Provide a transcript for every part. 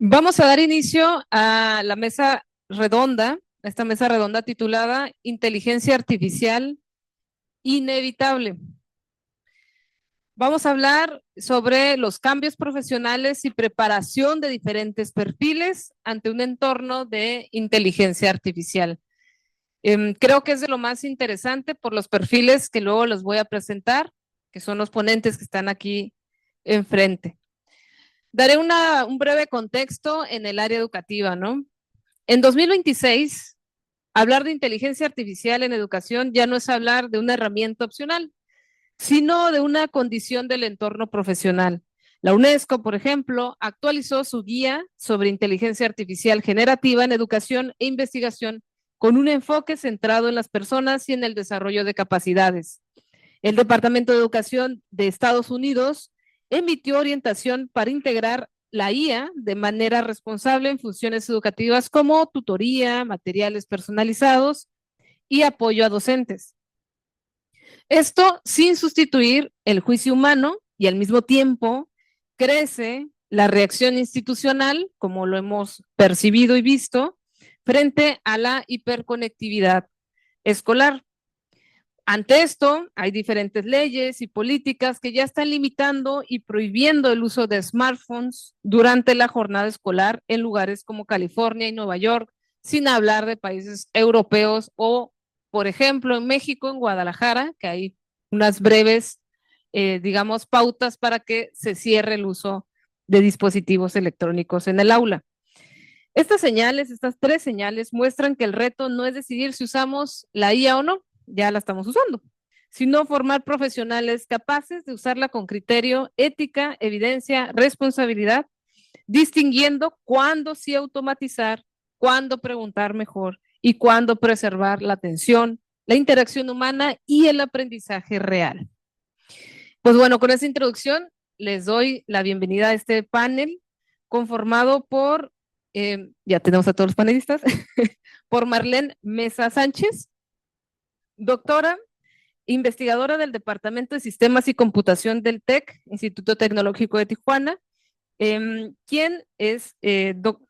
Vamos a dar inicio a la mesa redonda, esta mesa redonda titulada Inteligencia Artificial Inevitable. Vamos a hablar sobre los cambios profesionales y preparación de diferentes perfiles ante un entorno de inteligencia artificial. Creo que es de lo más interesante por los perfiles que luego les voy a presentar, que son los ponentes que están aquí enfrente. Daré un breve contexto en el área educativa, ¿no? En 2026, hablar de inteligencia artificial en educación ya no es hablar de una herramienta opcional, sino de una condición del entorno profesional. La UNESCO, por ejemplo, actualizó su guía sobre inteligencia artificial generativa en educación e investigación con un enfoque centrado en las personas y en el desarrollo de capacidades. El Departamento de Educación de Estados Unidos emitió orientación para integrar la IA de manera responsable en funciones educativas como tutoría, materiales personalizados y apoyo a docentes. Esto sin sustituir el juicio humano y al mismo tiempo crece la reacción institucional, como lo hemos percibido y visto, frente a la hiperconectividad escolar. Ante esto, hay diferentes leyes y políticas que ya están limitando y prohibiendo el uso de smartphones durante la jornada escolar en lugares como California y Nueva York, sin hablar de países europeos o, por ejemplo, en México, en Guadalajara, que hay unas breves, digamos, pautas para que se cierre el uso de dispositivos electrónicos en el aula. Estas señales, estas tres señales, muestran que el reto no es decidir si usamos la IA o no, ya la estamos usando, sino formar profesionales capaces de usarla con criterio, ética, evidencia, responsabilidad, distinguiendo cuándo sí automatizar, cuándo preguntar mejor y cuándo preservar la atención, la interacción humana y el aprendizaje real. Pues bueno, con esta introducción les doy la bienvenida a este panel conformado por, ya tenemos a todos los panelistas, por Marlene Mesa Sánchez, doctora, investigadora del Departamento de Sistemas y Computación del TEC, Instituto Tecnológico de Tijuana, quien es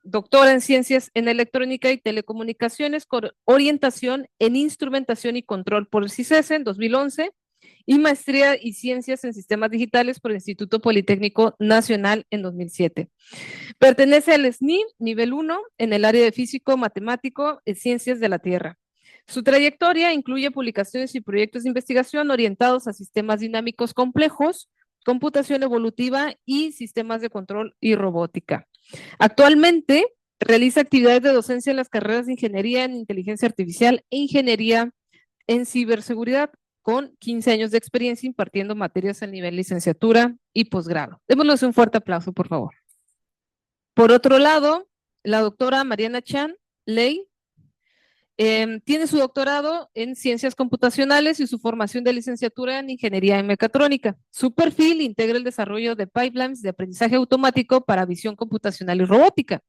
doctora en Ciencias en Electrónica y Telecomunicaciones con orientación en Instrumentación y Control por el CICESE en 2011 y maestría y Ciencias en Sistemas Digitales por el Instituto Politécnico Nacional en 2007. Pertenece al SNI nivel 1 en el área de físico, matemático y ciencias de la Tierra. Su trayectoria incluye publicaciones y proyectos de investigación orientados a sistemas dinámicos complejos, computación evolutiva y sistemas de control y robótica. Actualmente realiza actividades de docencia en las carreras de Ingeniería en Inteligencia Artificial e Ingeniería en Ciberseguridad, con 15 años de experiencia impartiendo materias a nivel licenciatura y posgrado. Démosles un fuerte aplauso, por favor. Por otro lado, la doctora Mariana Chan Ley tiene su doctorado en ciencias computacionales y su formación de licenciatura en ingeniería en mecatrónica. Su perfil integra el desarrollo de pipelines de aprendizaje automático para visión computacional y robótica,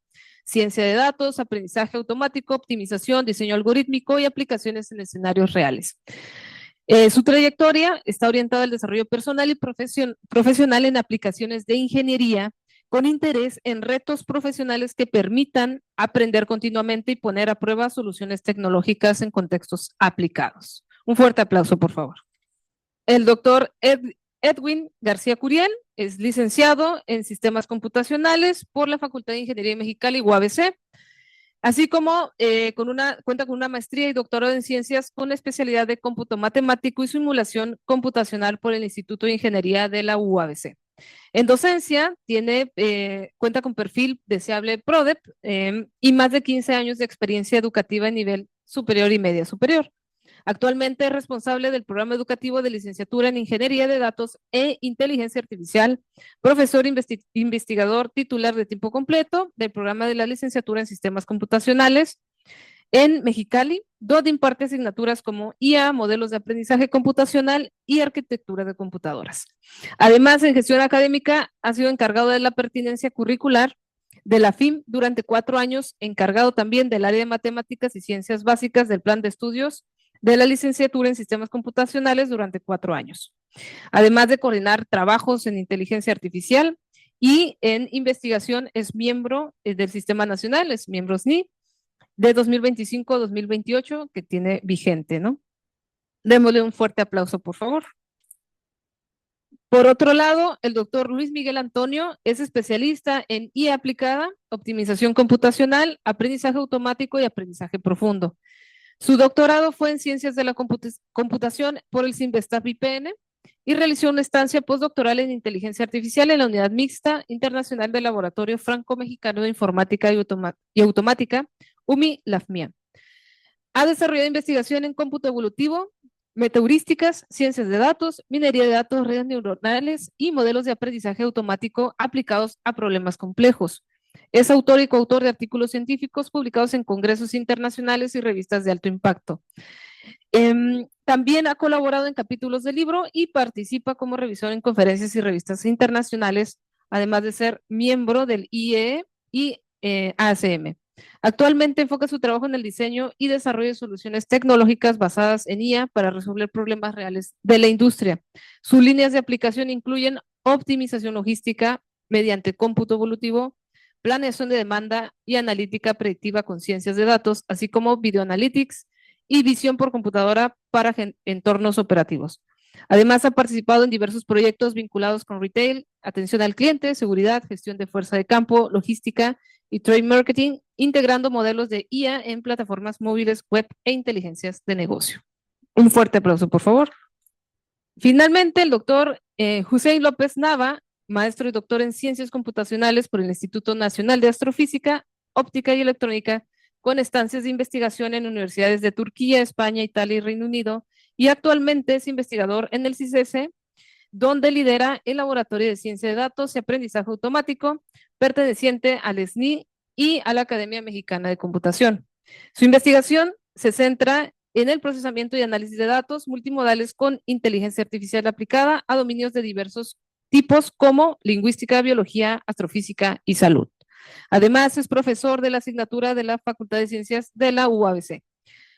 ciencia de datos, aprendizaje automático, optimización, diseño algorítmico y aplicaciones en escenarios reales. Su trayectoria está orientada al desarrollo personal y profesional en aplicaciones de ingeniería con interés en retos profesionales que permitan aprender continuamente y poner a prueba soluciones tecnológicas en contextos aplicados. Un fuerte aplauso, por favor. El doctor Edwin García Curiel es licenciado en Sistemas Computacionales por la Facultad de Ingeniería de Mexicali, UABC, así como cuenta con una maestría y doctorado en ciencias con especialidad de cómputo matemático y simulación computacional por el Instituto de Ingeniería de la UABC. En docencia, cuenta con perfil deseable PRODEP y más de 15 años de experiencia educativa en nivel superior y media superior. Actualmente es responsable del programa educativo de licenciatura en Ingeniería de Datos e Inteligencia Artificial, profesor investigador titular de tiempo completo del programa de la licenciatura en Sistemas Computacionales en Mexicali, donde imparte asignaturas como IA, modelos de aprendizaje computacional y arquitectura de computadoras. Además, en gestión académica ha sido encargado de la pertinencia curricular de la FIM durante 4 años, encargado también del área de matemáticas y ciencias básicas del plan de estudios de la licenciatura en sistemas computacionales durante 4 años. Además de coordinar trabajos en inteligencia artificial y en investigación es miembro del Sistema Nacional, es miembro SNI de 2025 a 2028 que tiene vigente, ¿no? Démosle un fuerte aplauso, por favor. Por otro lado, el doctor Luis Miguel Antonio es especialista en IA aplicada, optimización computacional, aprendizaje automático y aprendizaje profundo. Su doctorado fue en Ciencias de la Computación por el CIMBESTAF IPN y realizó una estancia postdoctoral en Inteligencia Artificial en la Unidad Mixta Internacional del Laboratorio Franco-Mexicano de Informática y Automática, UMI-LAFMIA. Ha desarrollado investigación en cómputo evolutivo, metaheurísticas, ciencias de datos, minería de datos, redes neuronales y modelos de aprendizaje automático aplicados a problemas complejos. Es autor y coautor de artículos científicos publicados en congresos internacionales y revistas de alto impacto. También ha colaborado en capítulos del libro y participa como revisor en conferencias y revistas internacionales, además de ser miembro del IEE y ACM. Actualmente enfoca su trabajo en el diseño y desarrollo de soluciones tecnológicas basadas en IA para resolver problemas reales de la industria. Sus líneas de aplicación incluyen optimización logística mediante cómputo evolutivo, planeación de demanda y analítica predictiva con ciencias de datos, así como video analytics y visión por computadora para entornos operativos. Además, ha participado en diversos proyectos vinculados con retail, atención al cliente, seguridad, gestión de fuerza de campo, logística y trade marketing, integrando modelos de IA en plataformas móviles, web e inteligencias de negocio. Un fuerte aplauso, por favor. Finalmente, el doctor Hussein López Nava, maestro y doctor en Ciencias Computacionales por el Instituto Nacional de Astrofísica, Óptica y Electrónica, con estancias de investigación en universidades de Turquía, España, Italia y Reino Unido, y actualmente es investigador en el CICESE, donde lidera el Laboratorio de Ciencia de Datos y Aprendizaje Automático, perteneciente al SNI y a la Academia Mexicana de Computación. Su investigación se centra en el procesamiento y análisis de datos multimodales con inteligencia artificial aplicada a dominios de diversos tipos como lingüística, biología, astrofísica y salud. Además, es profesor de la asignatura de la Facultad de Ciencias de la UABC.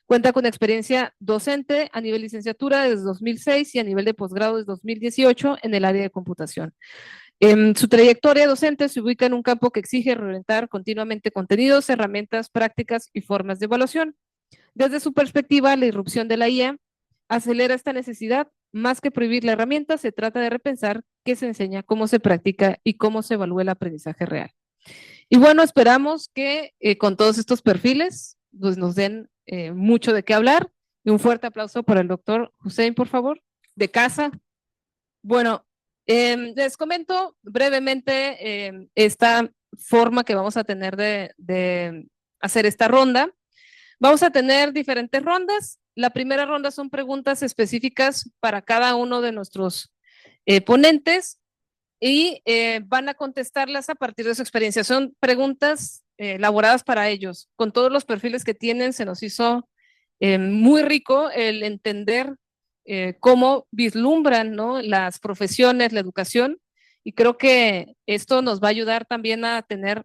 Cuenta con experiencia docente a nivel licenciatura desde 2006 y a nivel de posgrado desde 2018 en el área de computación. Su trayectoria docente se ubica en un campo que exige reorientar continuamente contenidos, herramientas, prácticas y formas de evaluación. Desde su perspectiva, la irrupción de la IA acelera esta necesidad. Más que prohibir la herramienta, se trata de repensar qué se enseña, cómo se practica y cómo se evalúa el aprendizaje real. Y bueno, esperamos que con todos estos perfiles pues, nos den mucho de qué hablar. Y un fuerte aplauso para el doctor Hussein, por favor, de casa. Bueno, les comento brevemente esta forma que vamos a tener de hacer esta ronda. Vamos a tener diferentes rondas. La primera ronda son preguntas específicas para cada uno de nuestros ponentes y van a contestarlas a partir de su experiencia. Son preguntas elaboradas para ellos. Con todos los perfiles que tienen, se nos hizo muy rico el entender cómo vislumbran, ¿no?, las profesiones, la educación, y creo que esto nos va a ayudar también a tener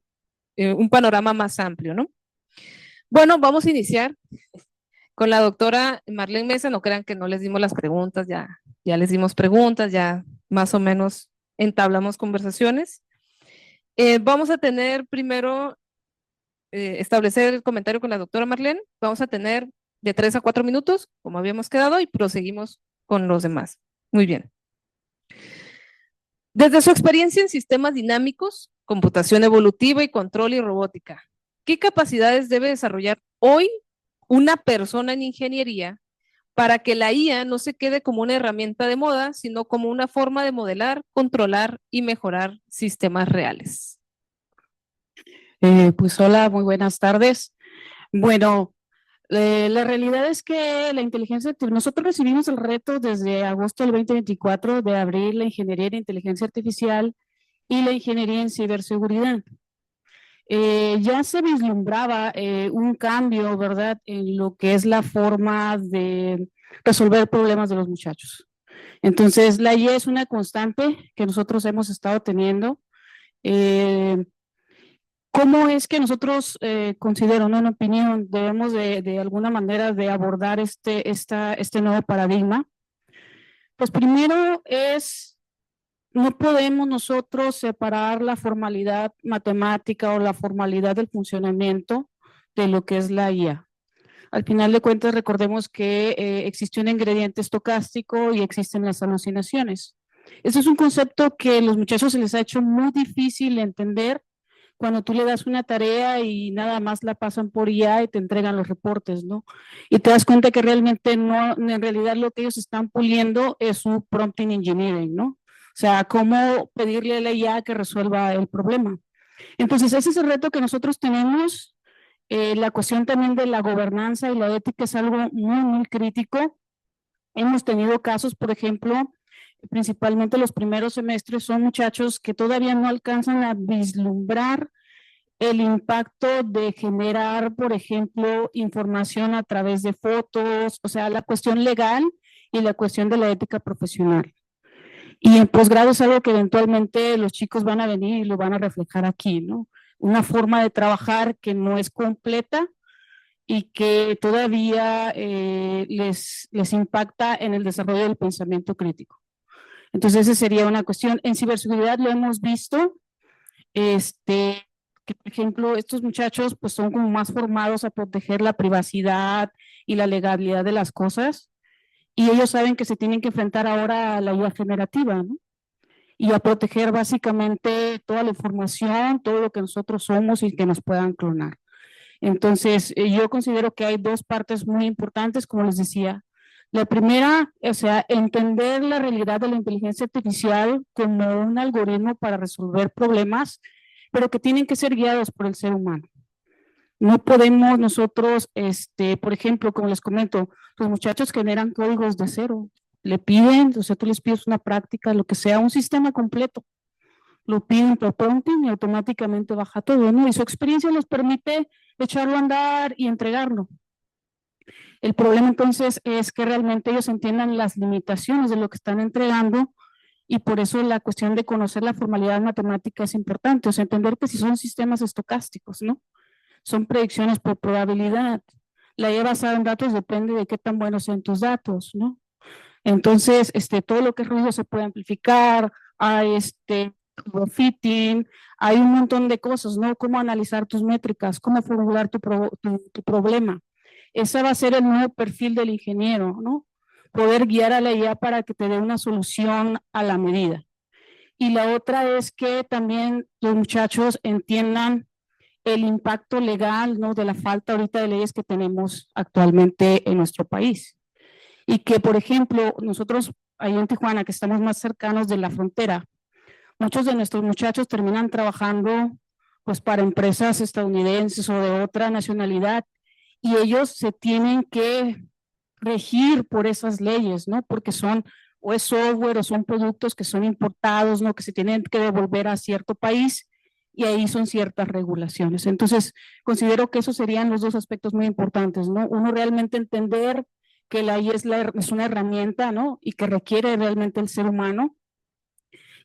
un panorama más amplio, ¿no? Bueno, vamos a iniciar con la doctora Marlene Mesa. No crean que no les dimos las preguntas, ya les dimos preguntas, ya más o menos entablamos conversaciones. Vamos a tener primero, establecer el comentario con la doctora Marlene. Vamos a tener de 3 a 4 minutos, como habíamos quedado, y proseguimos con los demás. Muy bien. Desde su experiencia en sistemas dinámicos, computación evolutiva y control y robótica, ¿qué capacidades debe desarrollar hoy una persona en ingeniería para que la IA no se quede como una herramienta de moda, sino como una forma de modelar, controlar y mejorar sistemas reales? Pues hola, muy buenas tardes. Bueno, la realidad es que la inteligencia, nosotros recibimos el reto desde agosto del 2024 de abrir la ingeniería en inteligencia artificial y la ingeniería en ciberseguridad. Ya se vislumbraba un cambio, ¿verdad?, en lo que es la forma de resolver problemas de los muchachos. Entonces, la IA es una constante que nosotros hemos estado teniendo. ¿Cómo es que nosotros, considero, ¿no?, una opinión, debemos de alguna manera de abordar este nuevo paradigma? Pues primero es no podemos nosotros separar la formalidad matemática o la formalidad del funcionamiento de lo que es la IA. Al final de cuentas, recordemos que existe un ingrediente estocástico y existen las alucinaciones. Ese es un concepto que a los muchachos se les ha hecho muy difícil entender cuando tú le das una tarea y nada más la pasan por IA y te entregan los reportes, ¿no? Y te das cuenta que realmente no, en realidad lo que ellos están puliendo es su prompting engineering, ¿no? O sea, cómo pedirle a la IA que resuelva el problema. Entonces, ese es el reto que nosotros tenemos. La cuestión también de la gobernanza y la ética es algo muy, muy crítico. Hemos tenido casos, por ejemplo, principalmente los primeros semestres, son muchachos que todavía no alcanzan a vislumbrar el impacto de generar, por ejemplo, información a través de fotos, o sea, la cuestión legal y la cuestión de la ética profesional. Y en posgrado es algo que eventualmente los chicos van a venir y lo van a reflejar aquí, ¿no? Una forma de trabajar que no es completa y que todavía les impacta en el desarrollo del pensamiento crítico. Entonces, esa sería una cuestión. En ciberseguridad lo hemos visto, que por ejemplo, estos muchachos pues son como más formados a proteger la privacidad y la legalidad de las cosas, y ellos saben que se tienen que enfrentar ahora a la IA generativa, ¿no? Y a proteger básicamente toda la información, todo lo que nosotros somos y que nos puedan clonar. Entonces, yo considero que hay dos partes muy importantes, como les decía. La primera, o sea, entender la realidad de la inteligencia artificial como un algoritmo para resolver problemas, pero que tienen que ser guiados por el ser humano. No podemos nosotros, por ejemplo, como les comento, los muchachos generan códigos de cero, le piden, o sea, tú les pides una práctica, lo que sea, un sistema completo, lo piden, lo prompten y automáticamente baja todo, ¿no? Y su experiencia les permite echarlo a andar y entregarlo. El problema entonces es que realmente ellos entiendan las limitaciones de lo que están entregando, y por eso la cuestión de conocer la formalidad matemática es importante, o sea, entender que si son sistemas estocásticos, ¿no? Son predicciones por probabilidad. La IA basada en datos depende de qué tan buenos sean tus datos, ¿no? Entonces, todo lo que es ruido se puede amplificar, hay fitting, hay un montón de cosas, ¿no? Cómo analizar tus métricas, cómo formular tu problema. Ese va a ser el nuevo perfil del ingeniero, ¿no? Poder guiar a la IA para que te dé una solución a la medida. Y la otra es que también los muchachos entiendan el impacto legal, ¿no? De la falta ahorita de leyes que tenemos actualmente en nuestro país. Y que, por ejemplo, nosotros ahí en Tijuana, que estamos más cercanos de la frontera, muchos de nuestros muchachos terminan trabajando pues para empresas estadounidenses o de otra nacionalidad, y ellos se tienen que regir por esas leyes, ¿no? Porque son o es software o son productos que son importados, ¿no? Que se tienen que devolver a cierto país, y ahí son ciertas regulaciones. Entonces, considero que esos serían los dos aspectos muy importantes, ¿no? Uno, realmente entender que la IA es una herramienta, ¿no? Y que requiere realmente el ser humano,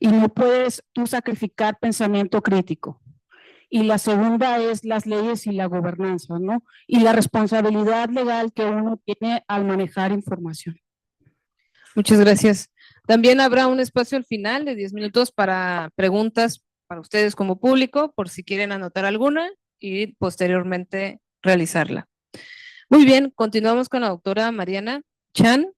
y no puedes tú sacrificar pensamiento crítico. Y la segunda es las leyes y la gobernanza, ¿no? Y la responsabilidad legal que uno tiene al manejar información. Muchas gracias. También habrá un espacio al final de 10 minutos para preguntas para ustedes como público, por si quieren anotar alguna y posteriormente realizarla. Muy bien, continuamos con la doctora Mariana Chan.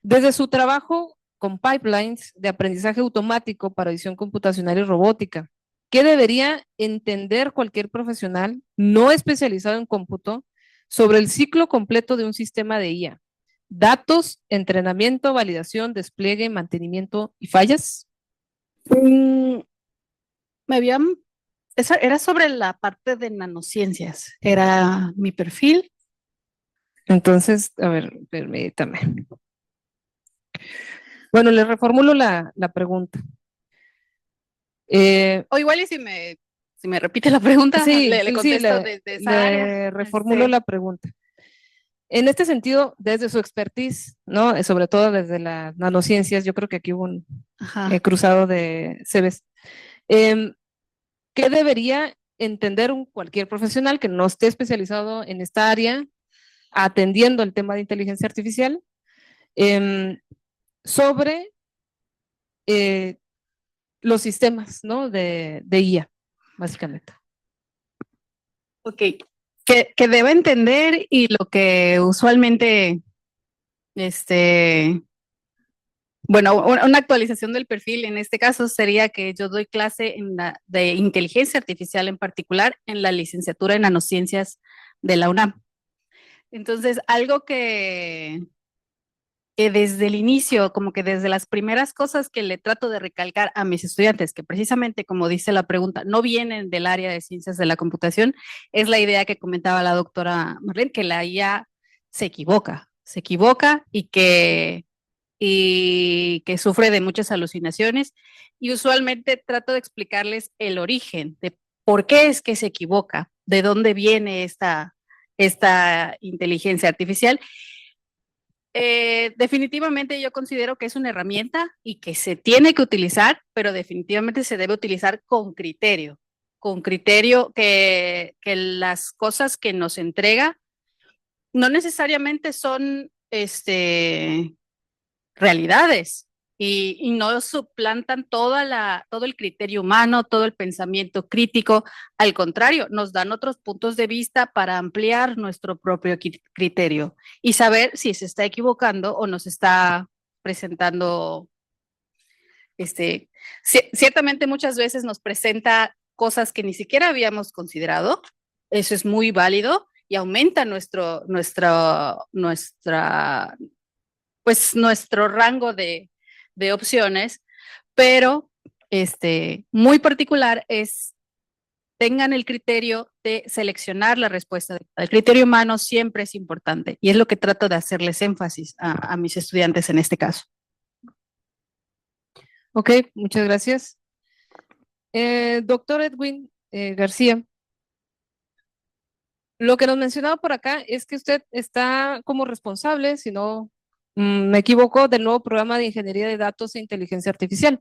Desde su trabajo con pipelines de aprendizaje automático para visión computacional y robótica, ¿qué debería entender cualquier profesional no especializado en cómputo sobre el ciclo completo de un sistema de IA? Datos, entrenamiento, validación, despliegue, mantenimiento y fallas. Me habían, esa era sobre la parte de nanociencias, era mi perfil. Entonces, a ver, permítame. Bueno, le reformulo la pregunta. O igual y si me repite la pregunta, Sí, le sí, contesto desde esa área. le reformulo la pregunta. En este sentido, desde su expertise, ¿no? Sobre todo desde las nanociencias, yo creo que aquí hubo un cruzado de CVs. ¿Qué debería entender cualquier profesional que no esté especializado en esta área, atendiendo el tema de inteligencia artificial, sobre los sistemas, ¿no? de IA, básicamente. Ok, que deba entender y lo que usualmente, bueno, una actualización del perfil en este caso sería que yo doy clase de inteligencia artificial en particular en la licenciatura en nanociencias de la UNAM. Entonces, algo que desde el inicio, como que desde las primeras cosas que le trato de recalcar a mis estudiantes, que precisamente como dice la pregunta, no vienen del área de ciencias de la computación, es la idea que comentaba la doctora Marlene, que la IA se equivoca y que sufre de muchas alucinaciones. Y usualmente trato de explicarles el origen de por qué es que se equivoca, de dónde viene esta inteligencia artificial. Definitivamente yo considero que es una herramienta y que se tiene que utilizar, pero definitivamente se debe utilizar con criterio que las cosas que nos entrega no necesariamente son realidades y no suplantan todo el criterio humano, todo el pensamiento crítico. Al contrario, nos dan otros puntos de vista para ampliar nuestro propio criterio y saber si se está equivocando o nos está presentando, ciertamente muchas veces nos presenta cosas que ni siquiera habíamos considerado. Eso es muy válido y aumenta nuestro rango de opciones, pero muy particular es tengan el criterio de seleccionar la respuesta. El criterio humano siempre es importante y es lo que trato de hacerles énfasis a mis estudiantes en este caso. Ok, muchas gracias. Doctor Edwin García, lo que nos mencionaba por acá es que usted está como responsable, si no me equivoco, del nuevo programa de Ingeniería de Datos e Inteligencia Artificial.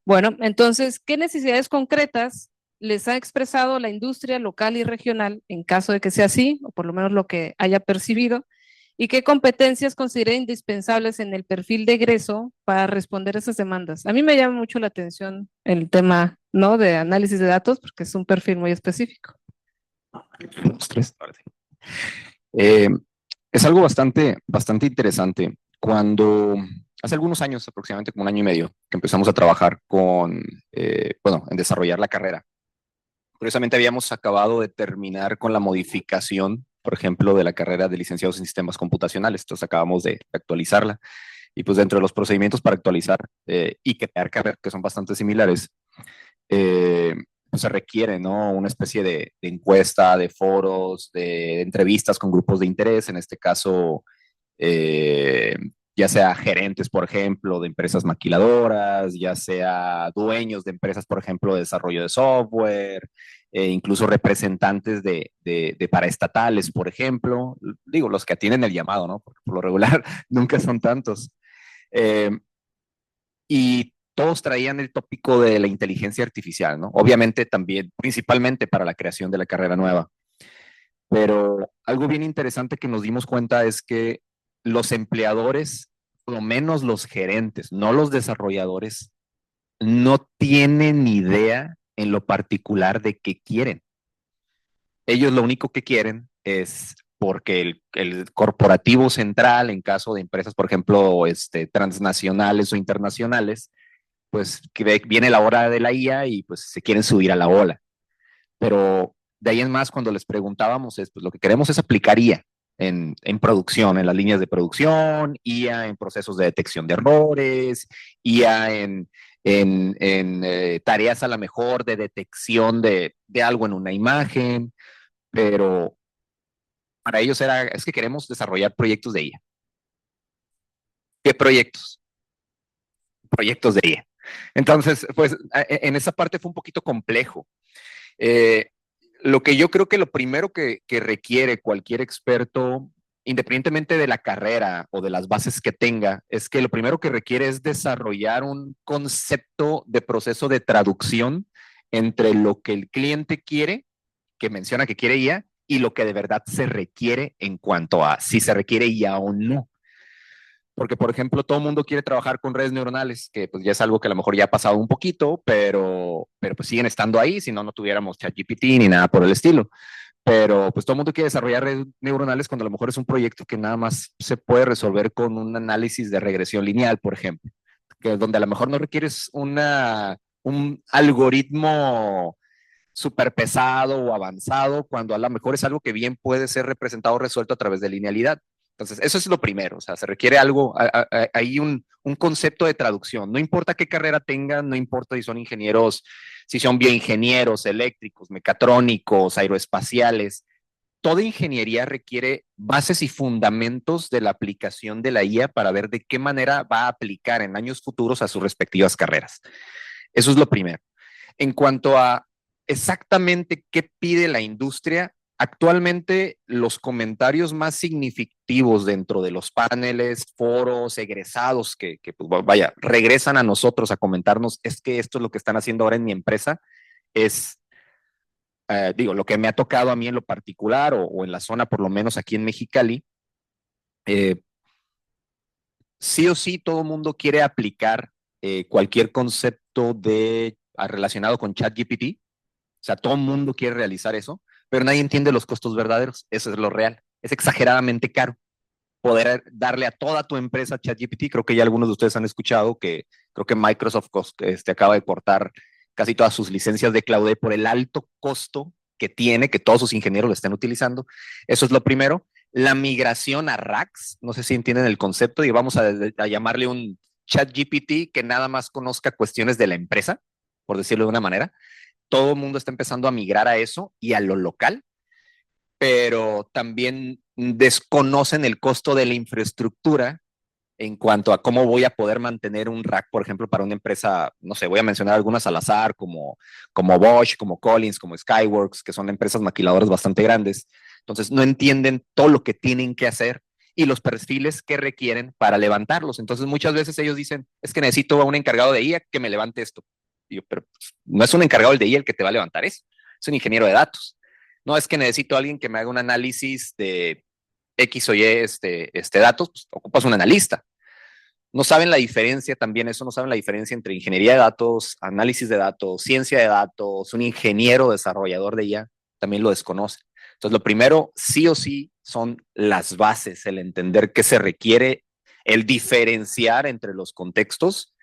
Bueno, entonces, ¿qué necesidades concretas les ha expresado la industria local y regional, en caso de que sea así, o por lo menos lo que haya percibido, y qué competencias considera indispensables en el perfil de egreso para responder a esas demandas? A mí me llama mucho la atención el tema, ¿no?, de análisis de datos, porque es un perfil muy específico. Eh, es algo bastante interesante. Cuando hace algunos años, aproximadamente como un año y medio, que empezamos a trabajar en desarrollar la carrera. Curiosamente habíamos acabado de terminar con la modificación, por ejemplo, de la carrera de licenciados en sistemas computacionales. Entonces acabamos de actualizarla. Y pues dentro de los procedimientos para actualizar y crear carreras que son bastante similares, pues se requiere, ¿no?, una especie de encuesta, de foros, de entrevistas con grupos de interés, en este caso, ya sea gerentes, por ejemplo, de empresas maquiladoras, ya sea dueños de empresas, por ejemplo, de desarrollo de software, incluso representantes de paraestatales, por ejemplo, digo, los que atienden el llamado, ¿no?, porque por lo regular nunca son tantos. Y todos traían el tópico de la inteligencia artificial, ¿no? Obviamente también, principalmente para la creación de la carrera nueva. Pero algo bien interesante que nos dimos cuenta es que los empleadores, por lo menos los gerentes, no los desarrolladores, no tienen ni idea en lo particular de qué quieren. Ellos lo único que quieren es porque el corporativo central, en caso de empresas, por ejemplo, transnacionales o internacionales, pues que viene la hora de la IA y pues se quieren subir a la ola. Pero de ahí en más, cuando les preguntábamos, pues lo que queremos es aplicar IA en producción, en las líneas de producción, IA en procesos de detección de errores, IA en tareas a lo mejor de detección de algo en una imagen, pero para ellos es que queremos desarrollar proyectos de IA. ¿Qué proyectos? Proyectos de IA. Entonces, pues en esa parte fue un poquito complejo. Lo que yo creo que lo primero que requiere cualquier experto, independientemente de la carrera o de las bases que tenga, es que lo primero que requiere es desarrollar un concepto de proceso de traducción entre lo que el cliente quiere, que menciona que quiere IA, y lo que de verdad se requiere en cuanto a si se requiere IA o no. Porque, por ejemplo, todo el mundo quiere trabajar con redes neuronales, que pues ya es algo que a lo mejor ya ha pasado un poquito, pero pues siguen estando ahí, si no, no tuviéramos ChatGPT ni nada por el estilo. Pero pues todo el mundo quiere desarrollar redes neuronales cuando a lo mejor es un proyecto que nada más se puede resolver con un análisis de regresión lineal, por ejemplo, que donde a lo mejor no requieres un algoritmo súper pesado o avanzado, cuando a lo mejor es algo que bien puede ser representado o resuelto a través de linealidad. Entonces, eso es lo primero, o sea, se requiere algo, hay un concepto de traducción, no importa qué carrera tengan, no importa si son ingenieros, si son bioingenieros, eléctricos, mecatrónicos, aeroespaciales, toda ingeniería requiere bases y fundamentos de la aplicación de la IA para ver de qué manera va a aplicar en años futuros a sus respectivas carreras. Eso es lo primero. En cuanto a exactamente qué pide la industria, actualmente los comentarios más significativos dentro de los paneles, foros, egresados que pues, vaya, regresan a nosotros a comentarnos, es que esto es lo que están haciendo ahora en mi empresa, es, digo, lo que me ha tocado a mí en lo particular o en la zona, por lo menos aquí en Mexicali, sí o sí todo el mundo quiere aplicar cualquier concepto relacionado con ChatGPT. O sea, todo el mundo quiere realizar eso, pero nadie entiende los costos verdaderos. Eso es lo real. Es exageradamente caro poder darle a toda tu empresa ChatGPT. Creo que ya algunos de ustedes han escuchado que creo que Microsoft acaba de cortar casi todas sus licencias de Cloud por el alto costo que tiene, que todos sus ingenieros lo estén utilizando. Eso es lo primero. La migración a RACs, no sé si entienden el concepto, y vamos a llamarle un ChatGPT que nada más conozca cuestiones de la empresa, por decirlo de una manera. Todo el mundo está empezando a migrar a eso y a lo local, pero también desconocen el costo de la infraestructura en cuanto a cómo voy a poder mantener un rack, por ejemplo, para una empresa, no sé, voy a mencionar algunas al azar, como Bosch, como Collins, como Skyworks, que son empresas maquiladoras bastante grandes. Entonces, no entienden todo lo que tienen que hacer y los perfiles que requieren para levantarlos. Entonces, muchas veces ellos dicen, es que necesito a un encargado de IA que me levante esto. Y yo, pero pues, no es un encargado del de IA el que te va a levantar eso, es un ingeniero de datos. No es que necesito a alguien que me haga un análisis de X o Y datos, pues ocupas un analista. No saben la diferencia también, eso no saben la diferencia entre ingeniería de datos, análisis de datos, ciencia de datos, un ingeniero desarrollador de IA, también lo desconocen. Entonces, lo primero, sí o sí, son las bases, el entender qué se requiere, el diferenciar entre los contextos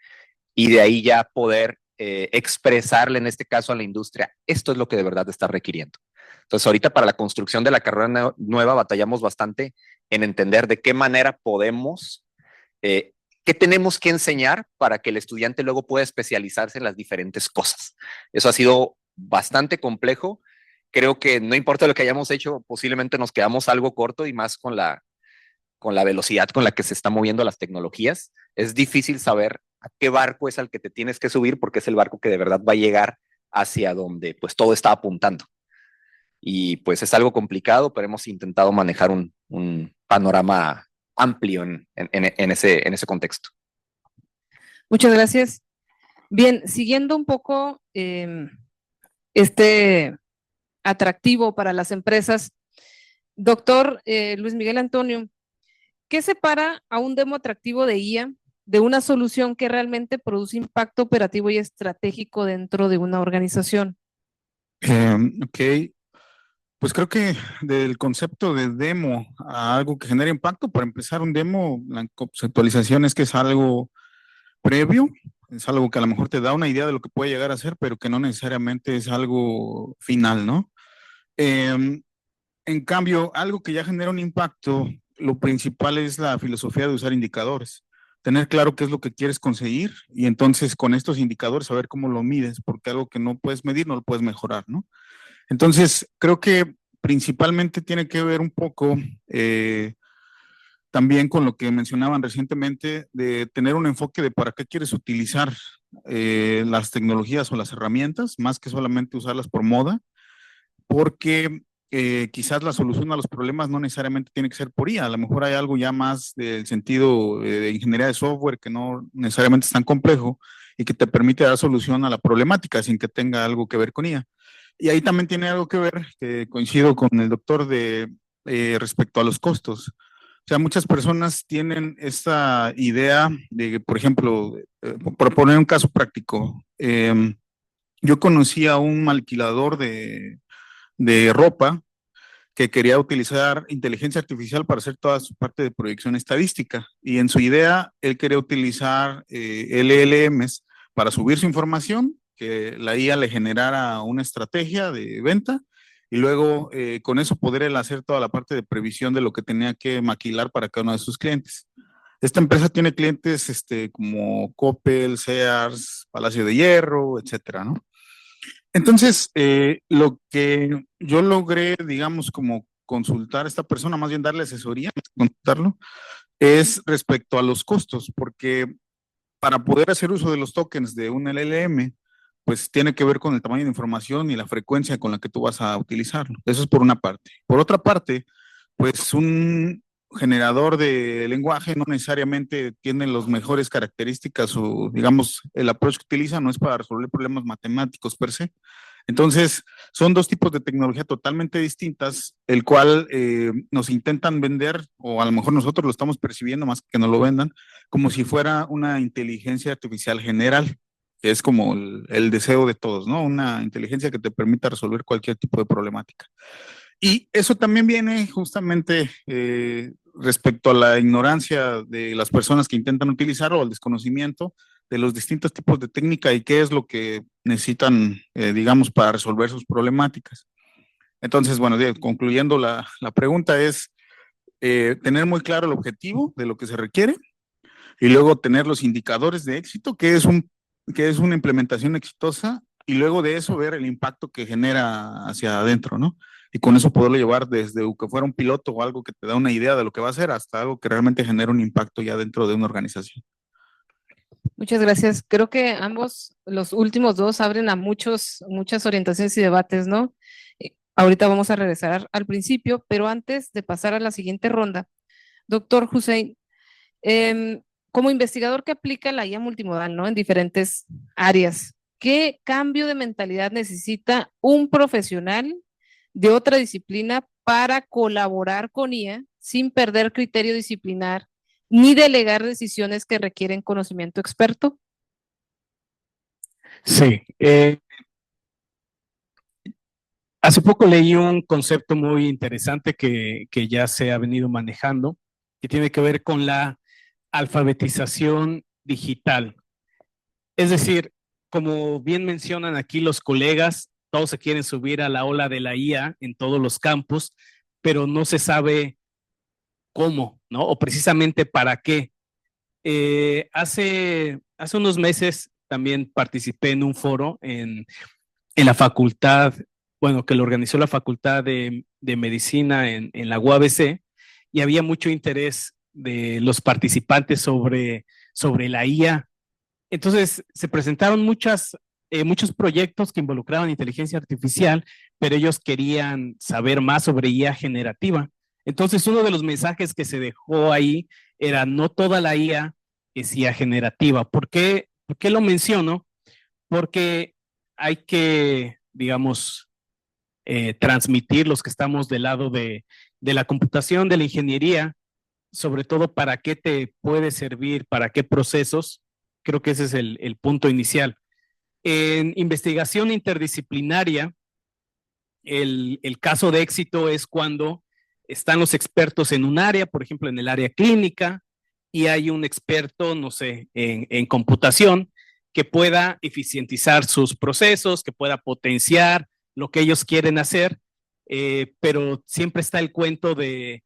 y de ahí ya poder expresarle, en este caso a la industria, esto es lo que de verdad está requiriendo. Entonces, ahorita para la construcción de la carrera nueva batallamos bastante en entender de qué manera podemos, qué tenemos que enseñar para que el estudiante luego pueda especializarse en las diferentes cosas. Eso ha sido bastante complejo. Creo que no importa lo que hayamos hecho, posiblemente nos quedamos algo corto y más con la velocidad con la que se están moviendo las tecnologías. Es difícil saber a qué barco es al que te tienes que subir porque es el barco que de verdad va a llegar hacia donde pues todo está apuntando. Y pues es algo complicado, pero hemos intentado manejar un panorama amplio en ese contexto. Muchas gracias. Bien, siguiendo un poco este atractivo para las empresas, doctor Luis Miguel Antonio, ¿qué separa a un demo atractivo de IA de una solución que realmente produce impacto operativo y estratégico dentro de una organización? Ok, pues creo que del concepto de demo a algo que genere impacto, para empezar un demo, la conceptualización es que es algo previo, es algo que a lo mejor te da una idea de lo que puede llegar a ser, pero que no necesariamente es algo final, ¿no? En cambio, algo que ya genera un impacto, lo principal es la filosofía de usar indicadores. Tener claro qué es lo que quieres conseguir y entonces con estos indicadores saber cómo lo mides, porque algo que no puedes medir no lo puedes mejorar, ¿no? Entonces, creo que principalmente tiene que ver un poco también con lo que mencionaban recientemente, de tener un enfoque de para qué quieres utilizar las tecnologías o las herramientas, más que solamente usarlas por moda, porque quizás la solución a los problemas no necesariamente tiene que ser por IA, a lo mejor hay algo ya más del sentido de ingeniería de software que no necesariamente es tan complejo y que te permite dar solución a la problemática sin que tenga algo que ver con IA. Y ahí también tiene algo que ver, que coincido con el doctor, respecto a los costos. O sea, muchas personas tienen esta idea de, por ejemplo, por poner un caso práctico, yo conocí a un alquilador de ropa que quería utilizar inteligencia artificial para hacer toda su parte de proyección estadística. Y en su idea, él quería utilizar LLMs para subir su información, que la IA le generara una estrategia de venta y luego con eso poder él hacer toda la parte de previsión de lo que tenía que maquilar para cada uno de sus clientes. Esta empresa tiene clientes como Coppel, Sears, Palacio de Hierro, etcétera, ¿no? Entonces, lo que yo logré, digamos, como consultar a esta persona, más bien darle asesoría, consultarlo, es respecto a los costos, porque para poder hacer uso de los tokens de un LLM, pues tiene que ver con el tamaño de información y la frecuencia con la que tú vas a utilizarlo. Eso es por una parte. Por otra parte, pues un generador de lenguaje no necesariamente tiene las mejores características o, digamos, el approach que utiliza no es para resolver problemas matemáticos per se. Entonces, son dos tipos de tecnología totalmente distintas, el cual nos intentan vender, o a lo mejor nosotros lo estamos percibiendo más que nos lo vendan, como si fuera una inteligencia artificial general, que es como el deseo de todos, ¿no? Una inteligencia que te permita resolver cualquier tipo de problemática. Y eso también viene justamente respecto a la ignorancia de las personas que intentan utilizarlo o al desconocimiento de los distintos tipos de técnica y qué es lo que necesitan, digamos, para resolver sus problemáticas. Entonces, bueno, concluyendo la pregunta es tener muy claro el objetivo de lo que se requiere y luego tener los indicadores de éxito, que es una implementación exitosa, y luego de eso ver el impacto que genera hacia adentro, ¿no? Y con eso poderlo llevar desde que fuera un piloto o algo que te da una idea de lo que va a hacer hasta algo que realmente genera un impacto ya dentro de una organización. Muchas gracias. Creo que ambos, los últimos dos, abren a muchas orientaciones y debates, ¿no? Ahorita vamos a regresar al principio, pero antes de pasar a la siguiente ronda, doctor Hussein, como investigador que aplica la IA multimodal, ¿no? En diferentes áreas, ¿qué cambio de mentalidad necesita un profesional de otra disciplina para colaborar con IA sin perder criterio disciplinar ni delegar decisiones que requieren conocimiento experto? Sí. Hace poco leí un concepto muy interesante que ya se ha venido manejando, que tiene que ver con la alfabetización digital. Es decir, como bien mencionan aquí los colegas, todos se quieren subir a la ola de la IA en todos los campos, pero no se sabe cómo, ¿no? O precisamente para qué. Hace unos meses también participé en un foro en la facultad, bueno, que lo organizó la Facultad de Medicina en la UABC, y había mucho interés de los participantes sobre la IA. Entonces se presentaron muchos proyectos que involucraban inteligencia artificial, pero ellos querían saber más sobre IA generativa. Entonces uno de los mensajes que se dejó ahí era: no toda la IA es IA generativa. ¿Por qué lo menciono? Porque hay que, digamos, transmitir, los que estamos del lado de la computación, de la ingeniería, sobre todo para qué te puede servir, para qué procesos. Creo que ese es el punto inicial. En investigación interdisciplinaria, el caso de éxito es cuando están los expertos en un área, por ejemplo, en el área clínica, y hay un experto, no sé, en computación, que pueda eficientizar sus procesos, que pueda potenciar lo que ellos quieren hacer, pero siempre está el cuento de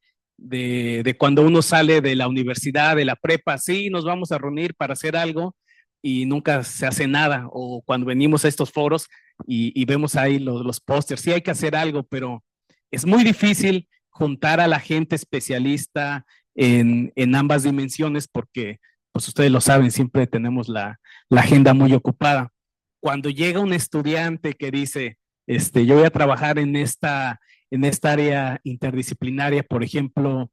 cuando uno sale de la universidad, de la prepa, sí, nos vamos a reunir para hacer algo y nunca se hace nada, o cuando venimos a estos foros y vemos ahí los pósters, sí hay que hacer algo, pero es muy difícil juntar a la gente especialista en ambas dimensiones porque, pues ustedes lo saben, siempre tenemos la agenda muy ocupada. Cuando llega un estudiante que dice, yo voy a trabajar en esta área interdisciplinaria, por ejemplo,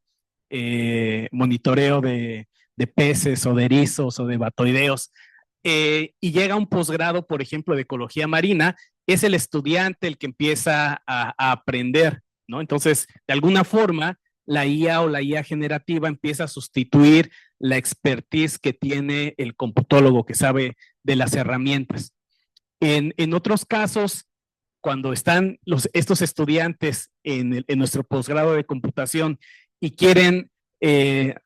monitoreo de peces o de erizos o de batoideos, y llega un posgrado, por ejemplo, de ecología marina, es el estudiante el que empieza a aprender, ¿no? Entonces, de alguna forma, la IA o la IA generativa empieza a sustituir la expertise que tiene el computólogo que sabe de las herramientas. En otros casos, cuando están estos estudiantes en nuestro posgrado de computación y quieren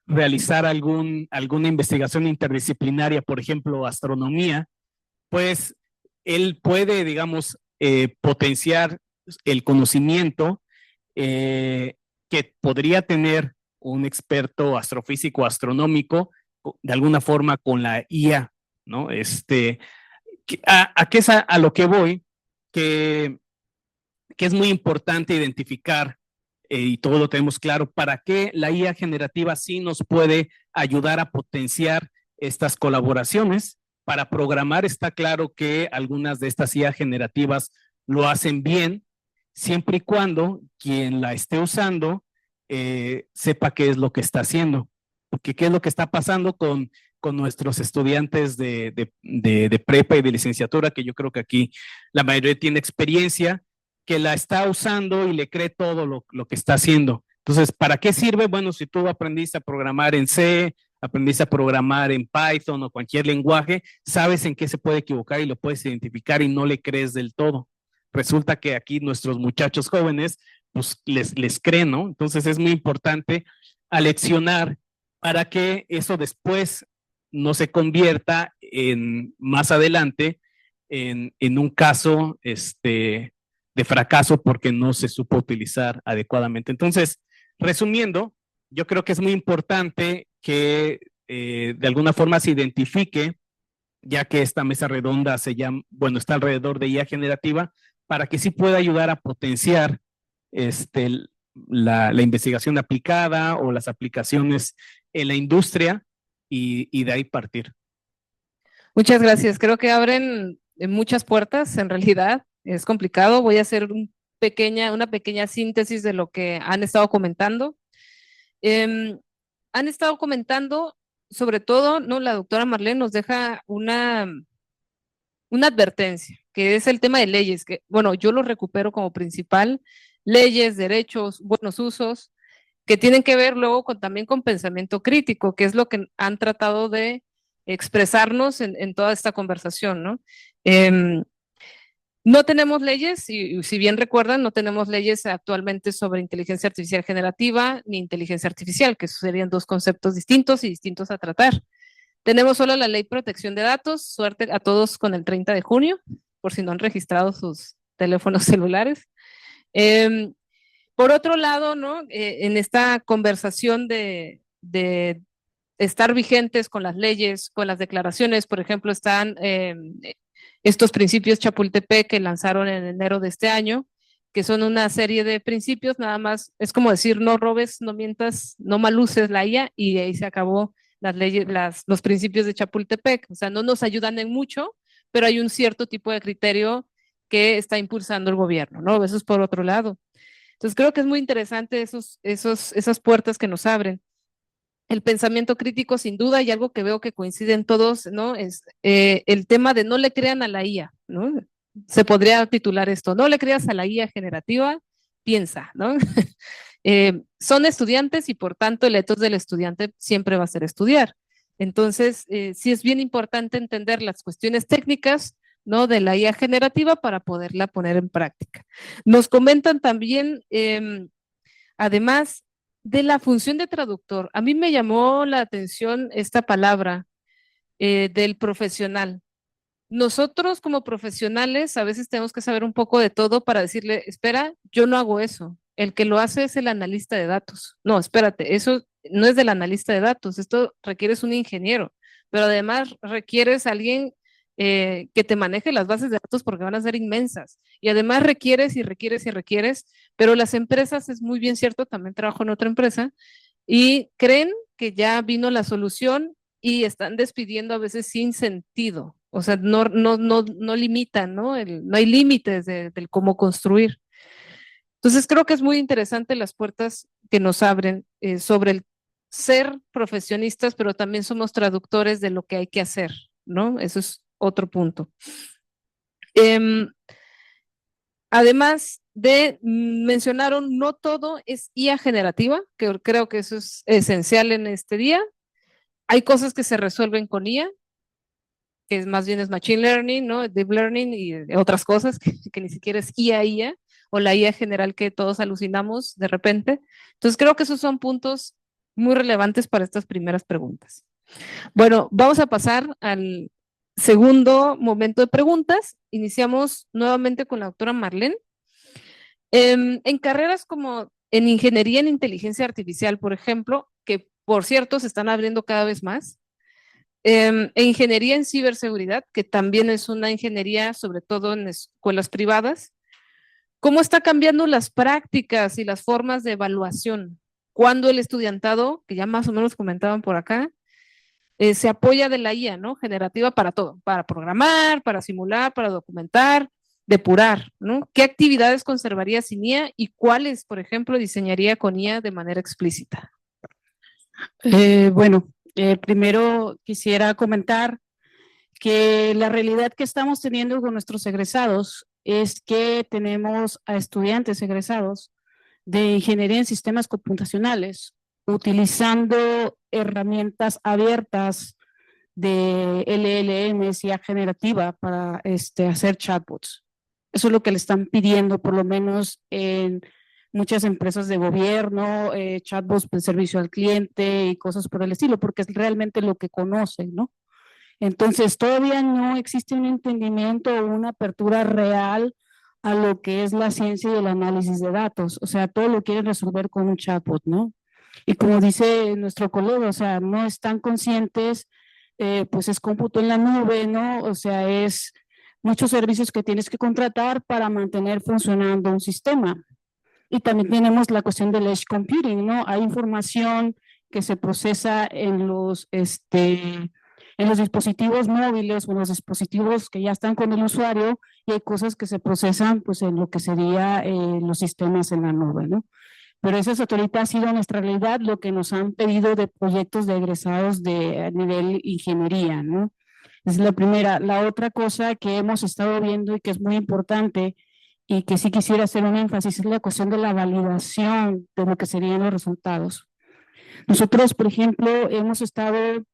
realizar alguna investigación interdisciplinaria, por ejemplo, astronomía, pues él puede, digamos, potenciar el conocimiento que podría tener un experto astrofísico astronómico de alguna forma con la IA, ¿no? ¿A qué es a lo que voy? Que es muy importante identificar, y todo lo tenemos claro, para qué la IA generativa sí nos puede ayudar a potenciar estas colaboraciones. Para programar está claro que algunas de estas IA generativas lo hacen bien, siempre y cuando quien la esté usando sepa qué es lo que está haciendo. Porque qué es lo que está pasando con nuestros estudiantes de prepa y de licenciatura, que yo creo que aquí la mayoría tiene experiencia, que la está usando y le cree todo lo que está haciendo. Entonces, ¿para qué sirve? Bueno, si tú aprendiste a programar en C, aprendiste a programar en Python o cualquier lenguaje, sabes en qué se puede equivocar y lo puedes identificar y no le crees del todo. Resulta que aquí nuestros muchachos jóvenes, pues les creen, ¿no? Entonces es muy importante aleccionar para que eso después no se convierta más adelante en un caso de fracaso porque no se supo utilizar adecuadamente. Entonces, resumiendo, yo creo que es muy importante que de alguna forma se identifique, ya que esta mesa redonda está alrededor de IA generativa, para que sí pueda ayudar a potenciar la investigación aplicada o las aplicaciones en la industria y de ahí partir. Muchas gracias. Creo que abren muchas puertas, en realidad. Es complicado. Voy a hacer una pequeña síntesis de lo que han estado comentando. Han estado comentando, sobre todo, ¿no? La doctora Marlene nos deja una advertencia, que es el tema de leyes, que, bueno, yo lo recupero como principal, leyes, derechos, buenos usos, que tienen que ver luego también con pensamiento crítico, que es lo que han tratado de expresarnos en toda esta conversación, ¿no? No tenemos leyes, y si bien recuerdan, no tenemos leyes actualmente sobre inteligencia artificial generativa ni inteligencia artificial, que serían dos conceptos distintos y distintos a tratar. Tenemos solo la ley de protección de datos, suerte a todos con el 30 de junio, por si no han registrado sus teléfonos celulares. Por otro lado, ¿no? En esta conversación de estar vigentes con las leyes, con las declaraciones, por ejemplo, están estos principios Chapultepec que lanzaron en enero de este año, que son una serie de principios, nada más, es como decir, no robes, no mientas, no maluces la IA, y ahí se acabó las leyes, los principios de Chapultepec. O sea, no nos ayudan en mucho, pero hay un cierto tipo de criterio que está impulsando el gobierno, ¿no? Eso es por otro lado. Entonces creo que es muy interesante esas puertas que nos abren. El pensamiento crítico, sin duda, y algo que veo que coinciden todos, ¿no? Es el tema de no le crean a la IA, ¿no? Se podría titular esto, no le creas a la IA generativa, piensa, ¿no? Son estudiantes y por tanto el ethos del estudiante siempre va a ser estudiar. Entonces, sí es bien importante entender las cuestiones técnicas, ¿no? De la IA generativa para poderla poner en práctica. Nos comentan también, además de la función de traductor, a mí me llamó la atención esta palabra del profesional. Nosotros como profesionales a veces tenemos que saber un poco de todo para decirle, espera, yo no hago eso. El que lo hace es el analista de datos. No, espérate, eso no es del analista de datos. Esto requieres un ingeniero, pero además requieres a alguien que te maneje las bases de datos porque van a ser inmensas. Y además requieres, pero las empresas, es muy bien cierto, también trabajo en otra empresa, y creen que ya vino la solución y están despidiendo a veces sin sentido. O sea, no limitan, ¿no? No hay límites del cómo construir. Entonces creo que es muy interesante las puertas que nos abren sobre el ser profesionistas, pero también somos traductores de lo que hay que hacer, ¿no? Eso es otro punto. Además mencionaron, no todo es IA generativa, que creo que eso es esencial en este día. Hay cosas que se resuelven con IA, que es más bien es Machine Learning, ¿no? Deep Learning y otras cosas que ni siquiera es IA, o la IA general que todos alucinamos de repente. Entonces creo que esos son puntos muy relevantes para estas primeras preguntas. Bueno, vamos a pasar al segundo momento de preguntas. Iniciamos nuevamente con la doctora Marlene. En carreras como en ingeniería en inteligencia artificial, por ejemplo, que por cierto se están abriendo cada vez más, e ingeniería en ciberseguridad, que también es una ingeniería sobre todo en escuelas privadas, ¿cómo está cambiando las prácticas y las formas de evaluación? Cuando el estudiantado, que ya más o menos comentaban por acá, se apoya de la IA, ¿no? Generativa para todo, para programar, para simular, para documentar, depurar, ¿no? ¿Qué actividades conservaría sin IA y cuáles, por ejemplo, diseñaría con IA de manera explícita? Bueno, primero quisiera comentar que la realidad que estamos teniendo con nuestros egresados es que tenemos a estudiantes egresados de ingeniería en sistemas computacionales utilizando herramientas abiertas de LLMs y IA generativa para hacer chatbots. Eso es lo que le están pidiendo, por lo menos en muchas empresas de gobierno, chatbots de servicio al cliente y cosas por el estilo, porque es realmente lo que conocen, ¿no? Entonces, todavía no existe un entendimiento o una apertura real a lo que es la ciencia y el análisis de datos. O sea, todo lo quieren resolver con un chatbot, ¿no? Y como dice nuestro colega, o sea, no están conscientes, pues es cómputo en la nube, ¿no? O sea, es muchos servicios que tienes que contratar para mantener funcionando un sistema. Y también tenemos la cuestión del edge computing, ¿no? Hay información que se procesa en los dispositivos móviles o en los dispositivos que ya están con el usuario y hay cosas que se procesan pues en lo que sería los sistemas en la nube, ¿no? Pero eso ahorita ha sido nuestra realidad, lo que nos han pedido de proyectos de egresados a nivel ingeniería, ¿no? Esa es la primera. La otra cosa que hemos estado viendo y que es muy importante y que sí quisiera hacer un énfasis es la cuestión de la validación de lo que serían los resultados. Nosotros, por ejemplo, hemos estado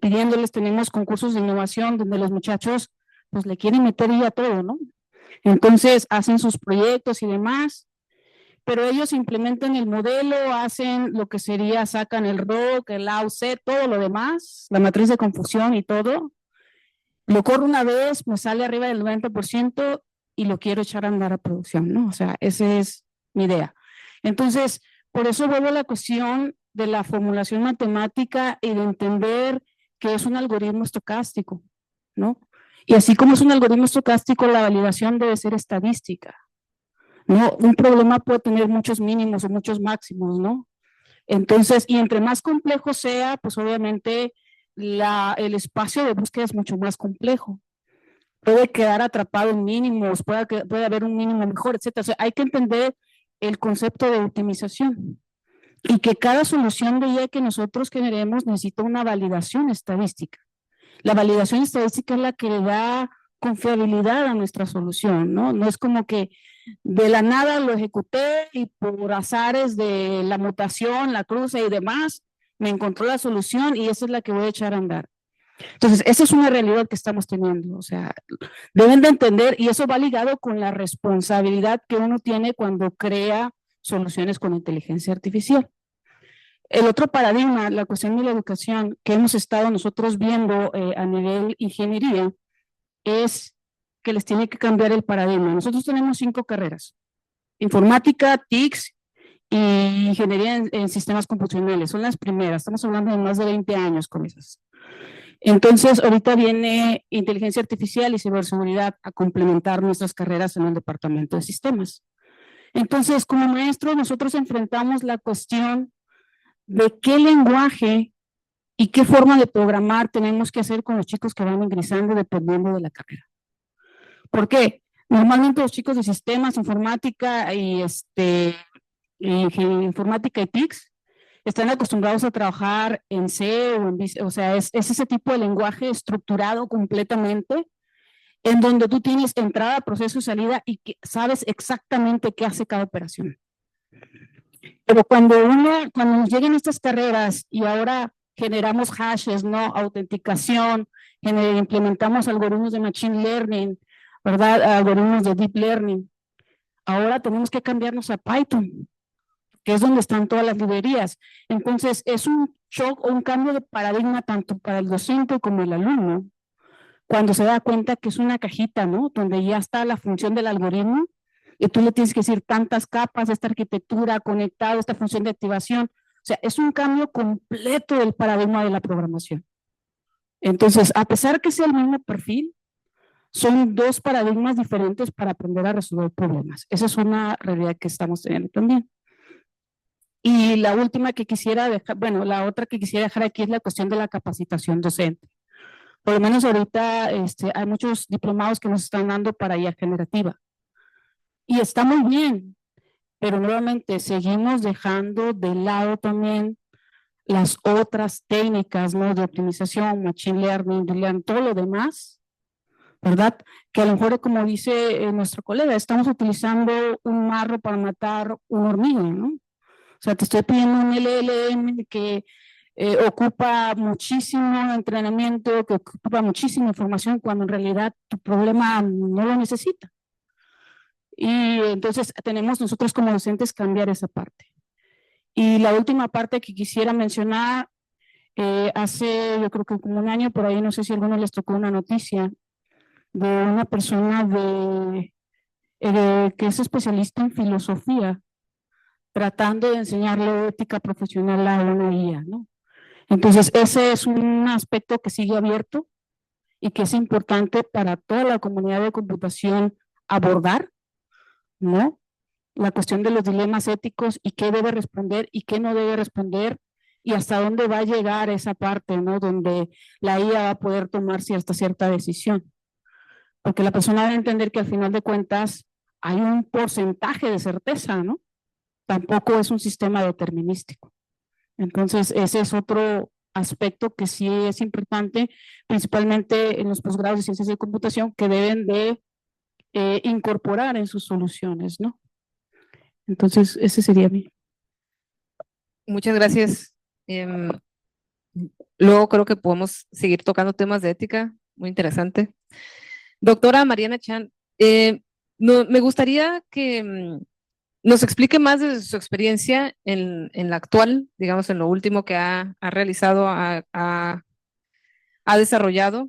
pidiéndoles, tenemos concursos de innovación donde los muchachos pues le quieren meter ya todo, ¿no? Entonces hacen sus proyectos y demás, pero ellos implementan el modelo, hacen lo que sería, sacan el ROC, el AUC, todo lo demás, la matriz de confusión y todo, lo corro una vez, me sale arriba del 90% y lo quiero echar a andar a producción, ¿no? O sea, esa es mi idea. Entonces, por eso vuelvo a la cuestión de la formulación matemática y de entender que es un algoritmo estocástico, ¿no? Y así como es un algoritmo estocástico, la validación debe ser estadística, ¿no? Un problema puede tener muchos mínimos o muchos máximos, ¿no? Entonces, y entre más complejo sea, pues obviamente el espacio de búsqueda es mucho más complejo. Puede quedar atrapado en mínimos, puede haber un mínimo mejor, etcétera. O sea, hay que entender el concepto de optimización y que cada solución de IA que nosotros generemos necesita una validación estadística. La validación estadística es la que le da confiabilidad a nuestra solución, ¿no? No es como que de la nada lo ejecuté y por azares de la mutación, la cruza y demás, me encontró la solución y esa es la que voy a echar a andar. Entonces, esa es una realidad que estamos teniendo, o sea, deben de entender, y eso va ligado con la responsabilidad que uno tiene cuando crea soluciones con inteligencia artificial. El otro paradigma, la cuestión de la educación que hemos estado nosotros viendo a nivel ingeniería, es que les tiene que cambiar el paradigma. Nosotros tenemos 5 carreras: informática, TICS y ingeniería en sistemas computacionales. Son las primeras, estamos hablando de más de 20 años con esas. Entonces, ahorita viene inteligencia artificial y ciberseguridad a complementar nuestras carreras en el departamento de sistemas. Entonces, como maestros, nosotros enfrentamos la cuestión de qué lenguaje y qué forma de programar tenemos que hacer con los chicos que van ingresando dependiendo de la carrera. ¿Por qué? Normalmente los chicos de sistemas, informática y informática y TICS están acostumbrados a trabajar en C o sea, es ese tipo de lenguaje estructurado completamente en donde tú tienes entrada, proceso y salida y que sabes exactamente qué hace cada operación. Pero cuando nos llegan estas carreras y ahora generamos hashes, ¿no? Autenticación, implementamos algoritmos de machine learning, ¿verdad? Algoritmos de deep learning. Ahora tenemos que cambiarnos a Python, que es donde están todas las librerías. Entonces, es un shock o un cambio de paradigma tanto para el docente como el alumno, cuando se da cuenta que es una cajita, ¿no? Donde ya está la función del algoritmo y tú le tienes que decir tantas capas de esta arquitectura conectado, esta función de activación. O sea, es un cambio completo del paradigma de la programación. Entonces, a pesar que sea el mismo perfil, son dos paradigmas diferentes para aprender a resolver problemas. Esa es una realidad que estamos teniendo también. Y la última que quisiera dejar, bueno, la otra que quisiera dejar aquí es la cuestión de la capacitación docente. Por lo menos ahorita hay muchos diplomados que nos están dando para IA generativa. Y está muy bien, pero nuevamente seguimos dejando de lado también las otras técnicas, ¿no? De optimización, machine learning, todo lo demás, ¿verdad? Que a lo mejor, como dice nuestro colega, estamos utilizando un marro para matar una hormiga, ¿no? O sea, te estoy pidiendo un LLM que ocupa muchísimo entrenamiento, que ocupa muchísima información, cuando en realidad tu problema no lo necesita. Y entonces tenemos nosotros como docentes cambiar esa parte. Y la última parte que quisiera mencionar, hace yo creo que como un año por ahí, no sé si a algunos les tocó una noticia de una persona que es especialista en filosofía, tratando de enseñarle ética profesional a una IA, ¿no? Entonces, ese es un aspecto que sigue abierto y que es importante para toda la comunidad de computación abordar, ¿no? La cuestión de los dilemas éticos y qué debe responder y qué no debe responder y hasta dónde va a llegar esa parte, ¿no? Donde la IA va a poder tomar cierta decisión. Porque la persona debe entender que al final de cuentas hay un porcentaje de certeza, ¿no? Tampoco es un sistema determinístico. Entonces, ese es otro aspecto que sí es importante, principalmente en los posgrados de ciencias de computación, que deben de incorporar en sus soluciones, ¿no? Entonces, ese sería mi. Muchas gracias. Luego creo que podemos seguir tocando temas de ética, muy interesante. Doctora Mariana Chan, me gustaría que nos explique más de su experiencia en la actual, digamos, en lo último que ha realizado, ha desarrollado,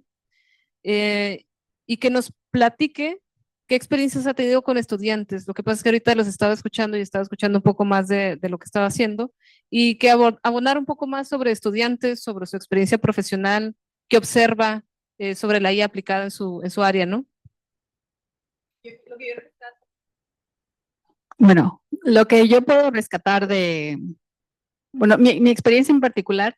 y que nos platique qué experiencias ha tenido con estudiantes. Lo que pasa es que ahorita los estaba escuchando y estaba escuchando un poco más de lo que estaba haciendo, y que abonar un poco más sobre estudiantes, sobre su experiencia profesional, qué observa sobre la IA aplicada en su área, ¿no? Bueno, lo que yo puedo rescatar bueno, mi experiencia en particular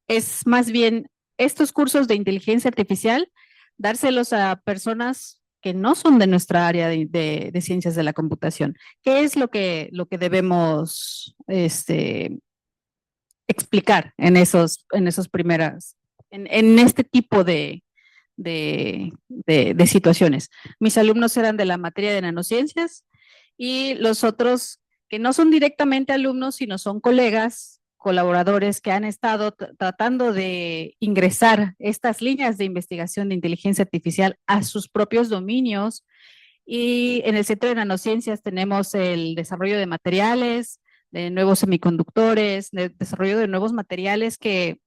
es más bien estos cursos de inteligencia artificial, dárselos a personas que no son de nuestra área de ciencias de la computación. ¿Qué es lo que debemos explicar en este tipo de situaciones? Mis alumnos eran de la materia de nanociencias y los otros que no son directamente alumnos, sino son colegas, colaboradores que han estado tratando de ingresar estas líneas de investigación de inteligencia artificial a sus propios dominios. Y en el Centro de Nanociencias tenemos el desarrollo de materiales, de nuevos semiconductores, de desarrollo de nuevos materiales que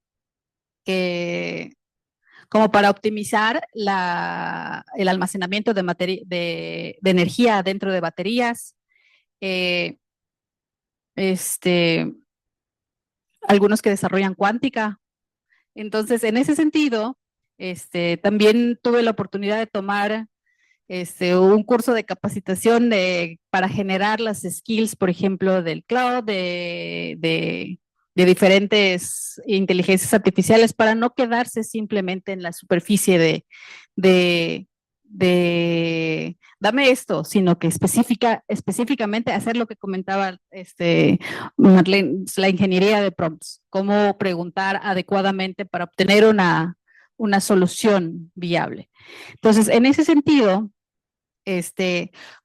como para optimizar el almacenamiento de energía dentro de baterías. Algunos que desarrollan cuántica. Entonces, en ese sentido, también tuve la oportunidad de tomar un curso de capacitación para generar las skills, por ejemplo, del cloud, de diferentes inteligencias artificiales, para no quedarse simplemente en la superficie de dame esto, sino que específicamente hacer lo que comentaba Marlene, la ingeniería de prompts, cómo preguntar adecuadamente para obtener una una solución viable. Entonces, en ese sentido,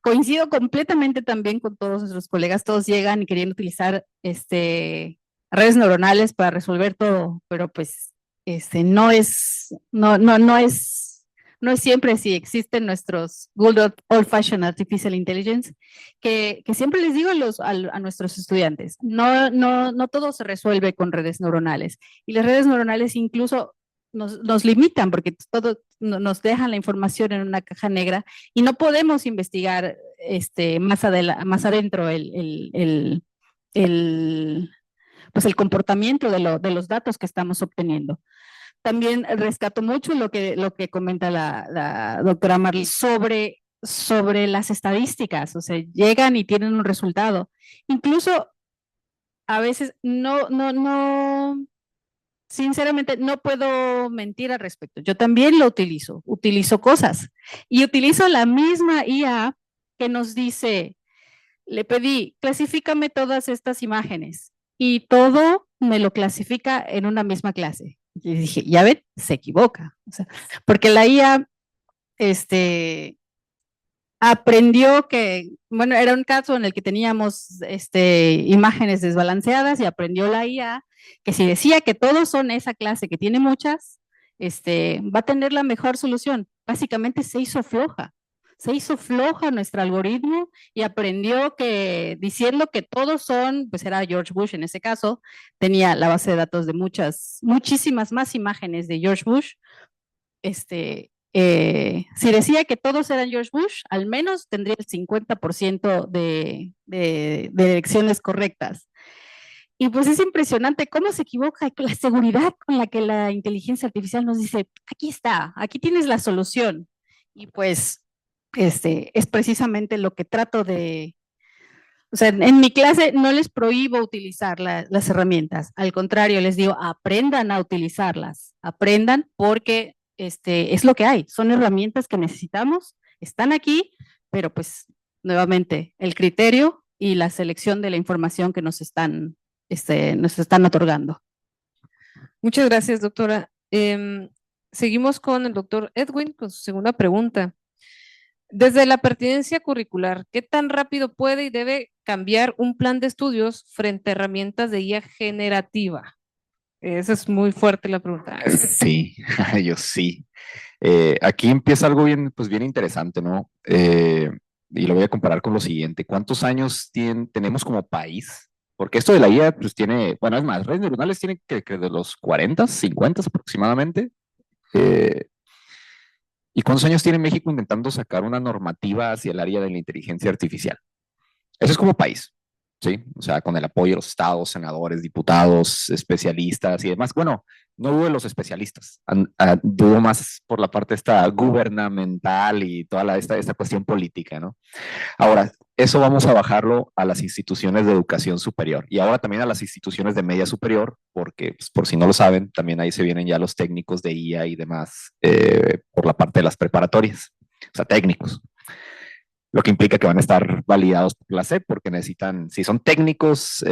coincido completamente también con todos nuestros colegas, todos llegan y queriendo utilizar redes neuronales para resolver todo, pero pues no es siempre así. Existen nuestros good old-fashioned artificial intelligence, que siempre les digo a nuestros estudiantes, no todo se resuelve con redes neuronales, y las redes neuronales incluso nos limitan porque todo nos dejan la información en una caja negra y no podemos investigar más adentro pues el comportamiento de los datos que estamos obteniendo. También rescato mucho lo que comenta la doctora Marley sobre las estadísticas. O sea, llegan y tienen un resultado. Incluso a veces sinceramente no puedo mentir al respecto. Yo también lo utilizo cosas y utilizo la misma IA que nos dice, le pedí, clasifícame todas estas imágenes, y todo me lo clasifica en una misma clase. Y dije, ya ven, se equivoca. O sea, porque la IA aprendió que, bueno, era un caso en el que teníamos imágenes desbalanceadas, y aprendió la IA que si decía que todos son esa clase que tiene muchas, va a tener la mejor solución. Básicamente se hizo floja nuestro algoritmo, y aprendió que diciendo que todos son, pues era George Bush en ese caso, tenía la base de datos de muchísimas más imágenes de George Bush. Si decía que todos eran George Bush, al menos tendría el 50% de elecciones correctas. Y pues es impresionante cómo se equivoca, la seguridad con la que la inteligencia artificial nos dice, aquí está, aquí tienes la solución. Y pues es precisamente lo que trato de... O sea, en mi clase no les prohíbo utilizar las herramientas, al contrario, les digo, aprendan a utilizarlas, aprendan porque es lo que hay, son herramientas que necesitamos, están aquí, pero pues nuevamente el criterio y la selección de la información que nos están otorgando. Muchas gracias, doctora. Seguimos con el doctor Edwin con su segunda pregunta. Desde la pertinencia curricular, ¿qué tan rápido puede y debe cambiar un plan de estudios frente a herramientas de IA generativa? Esa es muy fuerte la pregunta. Sí, yo sí. Aquí empieza algo bien, pues bien interesante, ¿no? Y lo voy a comparar con lo siguiente. ¿Cuántos años tenemos como país? Porque esto de la IA, pues tiene, bueno, es más, redes neuronales tienen que de los 40, 50 aproximadamente. ¿Y cuántos años tiene México intentando sacar una normativa hacia el área de la inteligencia artificial? Eso es como país, ¿sí? O sea, con el apoyo de los estados, senadores, diputados, especialistas y demás. Bueno, no dudo de los especialistas, dudo más por la parte esta gubernamental y toda esta cuestión política, ¿no? Ahora, eso vamos a bajarlo a las instituciones de educación superior y ahora también a las instituciones de media superior, porque pues, por si no lo saben, también ahí se vienen ya los técnicos de IA y demás por la parte de las preparatorias, o sea, técnicos. Lo que implica que van a estar validados por la SEP porque necesitan, si son técnicos,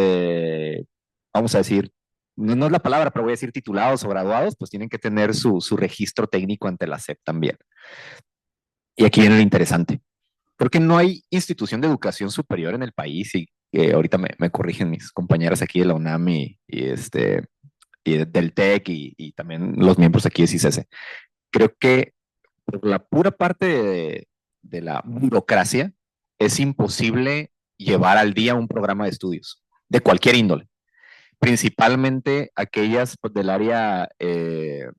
vamos a decir, no es la palabra, pero voy a decir titulados o graduados, pues tienen que tener su registro técnico ante la SEP también. Y aquí viene lo interesante, porque no hay institución de educación superior en el país, y ahorita me corrigen mis compañeras aquí de la UNAM y del TEC y también los miembros aquí de CICESE. Creo que por la pura parte de la burocracia es imposible llevar al día un programa de estudios de cualquier índole, principalmente aquellas del área de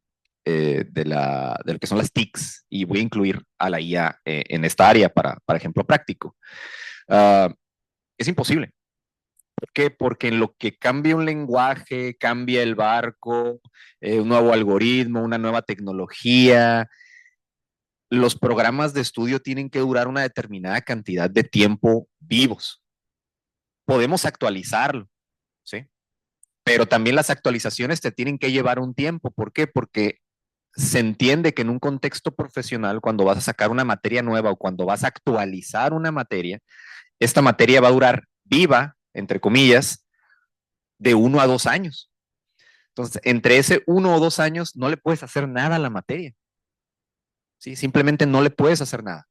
lo que son las TICs, y voy a incluir a la IA en esta área para ejemplo práctico. Es imposible. ¿Por qué? Porque en lo que cambia un lenguaje, cambia el barco, un nuevo algoritmo, una nueva tecnología, los programas de estudio tienen que durar una determinada cantidad de tiempo vivos. Podemos actualizarlo, ¿sí? Pero también las actualizaciones te tienen que llevar un tiempo. ¿Por qué? Porque se entiende que en un contexto profesional, cuando vas a sacar una materia nueva o cuando vas a actualizar una materia, esta materia va a durar viva, entre comillas, de 1 a 2 años. Entonces, entre ese 1 o 2 años no le puedes hacer nada a la materia. ¿Sí? Simplemente no le puedes hacer nada.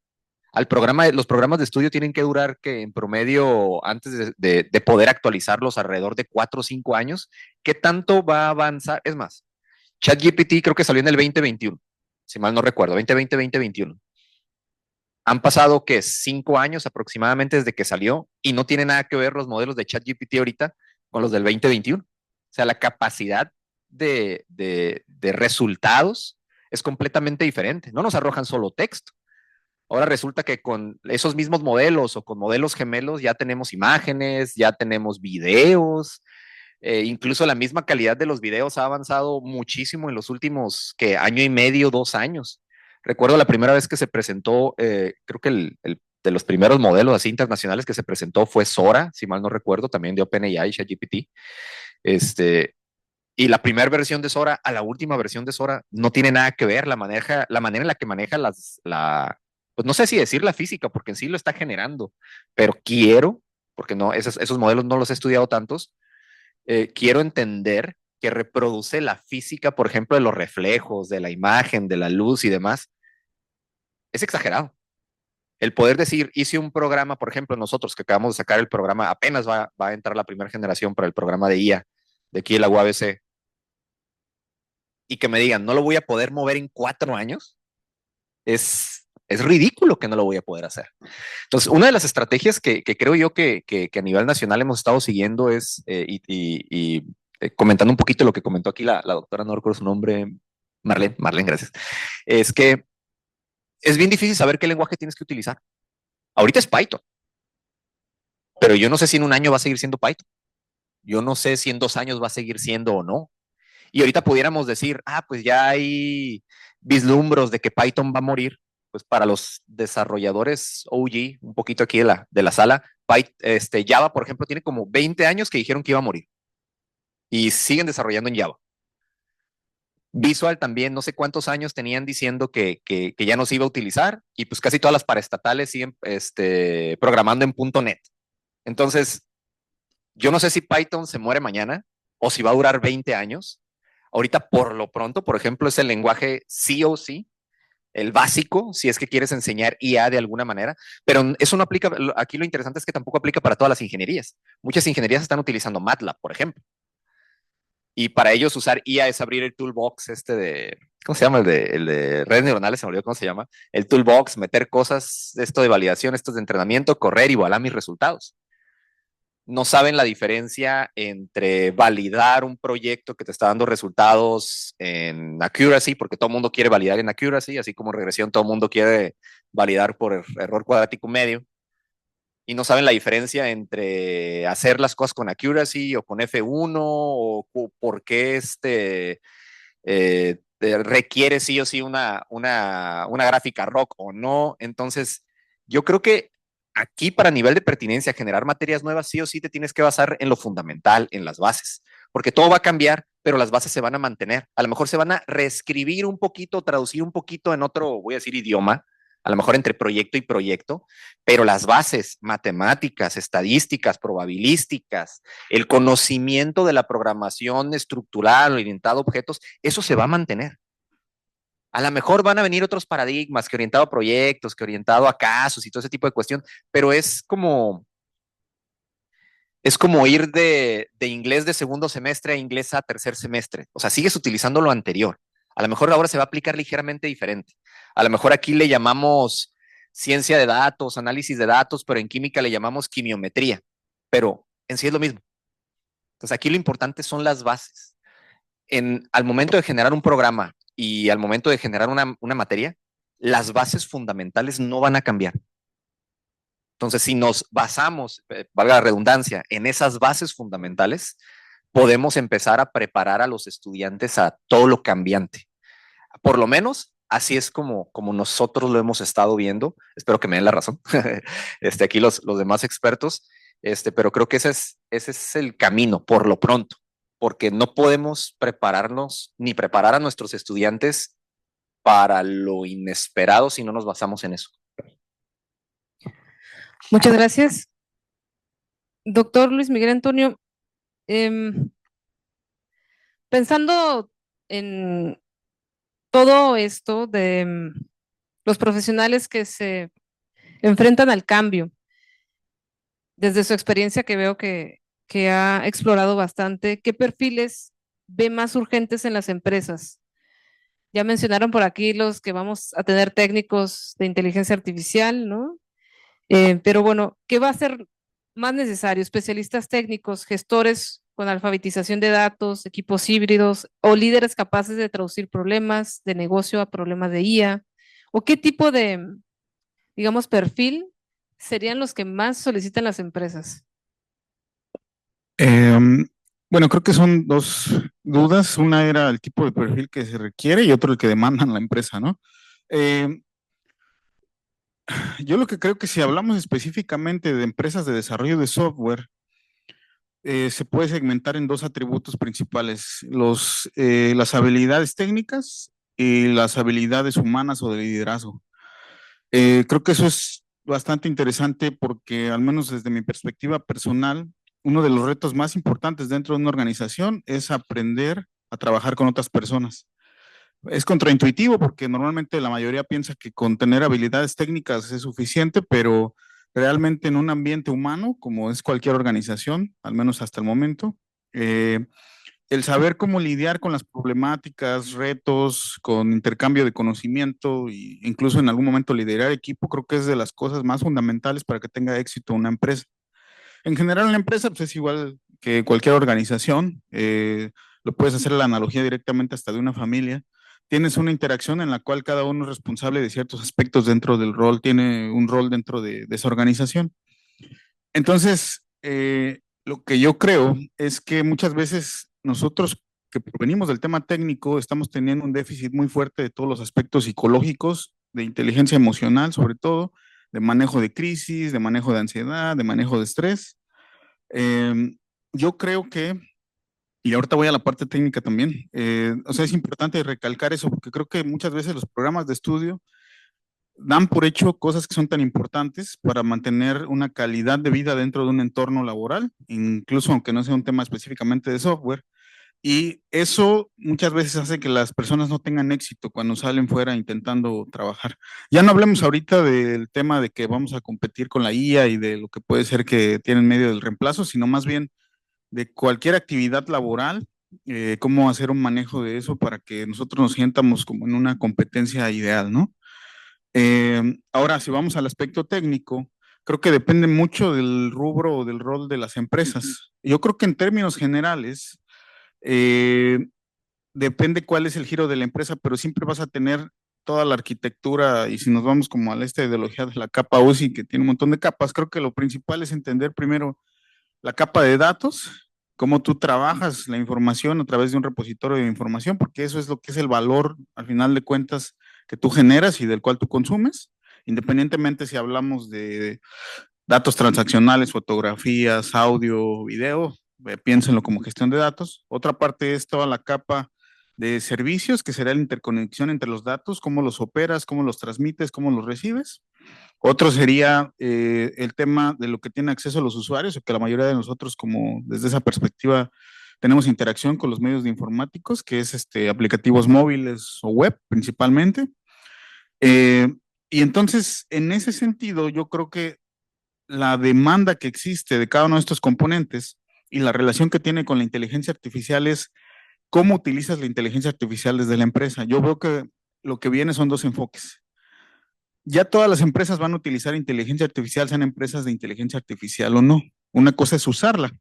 Los programas de estudio tienen que durar que en promedio, antes de poder actualizarlos, alrededor de 4 o 5 años. ¿Qué tanto va a avanzar? Es más, ChatGPT creo que salió en el 2021, si mal no recuerdo, 2020-2021. Han pasado, ¿qué? 5 años aproximadamente desde que salió y no tiene nada que ver los modelos de ChatGPT ahorita con los del 2021. O sea, la capacidad de resultados es completamente diferente. No nos arrojan solo texto. Ahora resulta que con esos mismos modelos o con modelos gemelos ya tenemos imágenes, ya tenemos videos, incluso la misma calidad de los videos ha avanzado muchísimo en los últimos año y medio, 2 años. Recuerdo la primera vez que se presentó, creo que de los primeros modelos así internacionales que se presentó fue Sora, si mal no recuerdo, también de OpenAI, ChatGPT. Y la primera versión de Sora a la última versión de Sora no tiene nada que ver. La manera en la que maneja pues no sé si decir la física, porque en sí lo está generando, pero porque no, esos modelos no los he estudiado tantos, quiero entender que reproduce la física, por ejemplo, de los reflejos, de la imagen, de la luz y demás. Es exagerado. El poder decir, hice un programa, por ejemplo, nosotros que acabamos de sacar el programa, apenas va a entrar la primera generación para el programa de IA, de aquí en la UABC, y que me digan, no lo voy a poder mover en 4 años, es ridículo que no lo voy a poder hacer. Entonces, una de las estrategias que creo yo que a nivel nacional hemos estado siguiendo es, comentando un poquito lo que comentó aquí la doctora, no recuerdo su nombre, Marlene, gracias, es que es bien difícil saber qué lenguaje tienes que utilizar. Ahorita es Python, pero yo no sé si en un año va a seguir siendo Python. Yo no sé si en 2 años va a seguir siendo o no. Y ahorita pudiéramos decir, pues ya hay vislumbros de que Python va a morir. Pues para los desarrolladores OG, un poquito aquí de la sala, Java, por ejemplo, tiene como 20 años que dijeron que iba a morir. Y siguen desarrollando en Java. Visual también, no sé cuántos años tenían diciendo que ya no se iba a utilizar, y pues casi todas las paraestatales siguen programando en .NET. Entonces, yo no sé si Python se muere mañana o si va a durar 20 años. Ahorita, por lo pronto, por ejemplo, es el lenguaje sí o sí, el básico, si es que quieres enseñar IA de alguna manera, pero eso no aplica, aquí lo interesante es que tampoco aplica para todas las ingenierías. Muchas ingenierías están utilizando MATLAB, por ejemplo. Y para ellos usar IA es abrir el toolbox ¿cómo se llama? El de redes neuronales, se me olvidó cómo se llama. El toolbox, meter cosas, esto de validación, esto de entrenamiento, correr y voilà mis resultados. No saben la diferencia entre validar un proyecto que te está dando resultados en accuracy, porque todo el mundo quiere validar en accuracy, así como regresión todo el mundo quiere validar por error cuadrático medio, y no saben la diferencia entre hacer las cosas con accuracy o con F1 o por qué requiere sí o sí una gráfica ROC o no. Entonces, yo creo que aquí para nivel de pertinencia, generar materias nuevas, sí o sí te tienes que basar en lo fundamental, en las bases, porque todo va a cambiar, pero las bases se van a mantener. A lo mejor se van a reescribir un poquito, traducir un poquito en otro, voy a decir, idioma, a lo mejor entre proyecto y proyecto, pero las bases matemáticas, estadísticas, probabilísticas, el conocimiento de la programación estructural, orientado a objetos, eso se va a mantener. A lo mejor van a venir otros paradigmas que orientado a proyectos, que orientado a casos y todo ese tipo de cuestión, pero es como ir de inglés de segundo semestre a inglés a tercer semestre. O sea, sigues utilizando lo anterior. A lo mejor ahora se va a aplicar ligeramente diferente. A lo mejor aquí le llamamos ciencia de datos, análisis de datos, pero en química le llamamos quimiometría. Pero en sí es lo mismo. Entonces aquí lo importante son las bases. Al momento de generar un programa y al momento de generar una materia, las bases fundamentales no van a cambiar. Entonces, si nos basamos, valga la redundancia, en esas bases fundamentales, podemos empezar a preparar a los estudiantes a todo lo cambiante. Por lo menos, así es como nosotros lo hemos estado viendo. Espero que me den la razón. Aquí los demás expertos, pero creo que ese es el camino, por lo pronto, porque no podemos prepararnos ni preparar a nuestros estudiantes para lo inesperado si no nos basamos en eso. Muchas gracias. Doctor Luis Miguel Antonio, Pensando en todo esto de los profesionales que se enfrentan al cambio, desde su experiencia que veo que ha explorado bastante, ¿qué perfiles ve más urgentes en las empresas? Ya mencionaron por aquí los que vamos a tener técnicos de inteligencia artificial, ¿no? Pero bueno, ¿qué va a ser más necesario? ¿Especialistas técnicos, gestores con alfabetización de datos, equipos híbridos o líderes capaces de traducir problemas de negocio a problemas de IA? ¿O qué tipo de, digamos, perfil serían los que más solicitan las empresas? Em, bueno, creo que son dos dudas. Una era el tipo de perfil que se requiere y otro el que demandan la empresa, ¿no? Em, yo lo que creo que si hablamos específicamente de empresas de desarrollo de software, se puede segmentar en dos atributos principales, las habilidades técnicas y las habilidades humanas o de liderazgo. Creo que eso es bastante interesante porque, al menos desde mi perspectiva personal, uno de los retos más importantes dentro de una organización es aprender a trabajar con otras personas. Es contraintuitivo porque normalmente la mayoría piensa que con tener habilidades técnicas es suficiente, pero realmente en un ambiente humano, como es cualquier organización, al menos hasta el momento, eh, el saber cómo lidiar con las problemáticas, retos, con intercambio de conocimiento e incluso en algún momento liderar equipo, creo que es de las cosas más fundamentales para que tenga éxito una empresa. En general, una empresa pues, es igual que cualquier organización. Lo puedes hacer la analogía directamente hasta de una familia. Tienes una interacción en la cual cada uno es responsable de ciertos aspectos dentro del rol, tiene un rol dentro de esa organización. Entonces, lo que yo creo es que muchas veces nosotros que provenimos del tema técnico estamos teniendo un déficit muy fuerte de todos los aspectos psicológicos, de inteligencia emocional sobre todo, de manejo de crisis, de manejo de ansiedad, de manejo de estrés. Yo creo que, y ahorita voy a la parte técnica también, o sea, es importante recalcar eso porque creo que muchas veces los programas de estudio dan por hecho cosas que son tan importantes para mantener una calidad de vida dentro de un entorno laboral, incluso aunque no sea un tema específicamente de software. Y eso muchas veces hace que las personas no tengan éxito cuando salen fuera intentando trabajar. Ya no hablemos ahorita del tema de que vamos a competir con la IA y de lo que puede ser que tienen medio del reemplazo, sino más bien de cualquier actividad laboral, cómo hacer un manejo de eso para que nosotros nos sientamos como en una competencia ideal, ¿no? Ahora, si vamos al aspecto técnico, creo que depende mucho del rubro o del rol de las empresas. Yo creo que en términos generales, eh, depende cuál es el giro de la empresa, pero siempre vas a tener toda la arquitectura y si nos vamos como a esta ideología de la capa UCI que tiene un montón de capas, creo que lo principal es entender primero la capa de datos, cómo tú trabajas la información a través de un repositorio de información, porque eso es lo que es el valor, al final de cuentas, que tú generas y del cual tú consumes, independientemente si hablamos de datos transaccionales, fotografías, audio, video, piénsenlo como gestión de datos. Otra parte es toda la capa de servicios, que será la interconexión entre los datos, cómo los operas, cómo los transmites, cómo los recibes. Otro sería el tema de lo que tienen acceso los usuarios, que la mayoría de nosotros, como desde esa perspectiva, tenemos interacción con los medios de informáticos, que es aplicativos móviles o web principalmente. Y entonces, en ese sentido, yo creo que la demanda que existe de cada uno de estos componentes y la relación que tiene con la inteligencia artificial es cómo utilizas la inteligencia artificial desde la empresa. Yo veo que lo que viene son dos enfoques. Ya todas las empresas van a utilizar inteligencia artificial, sean empresas de inteligencia artificial o no. Una cosa es usarla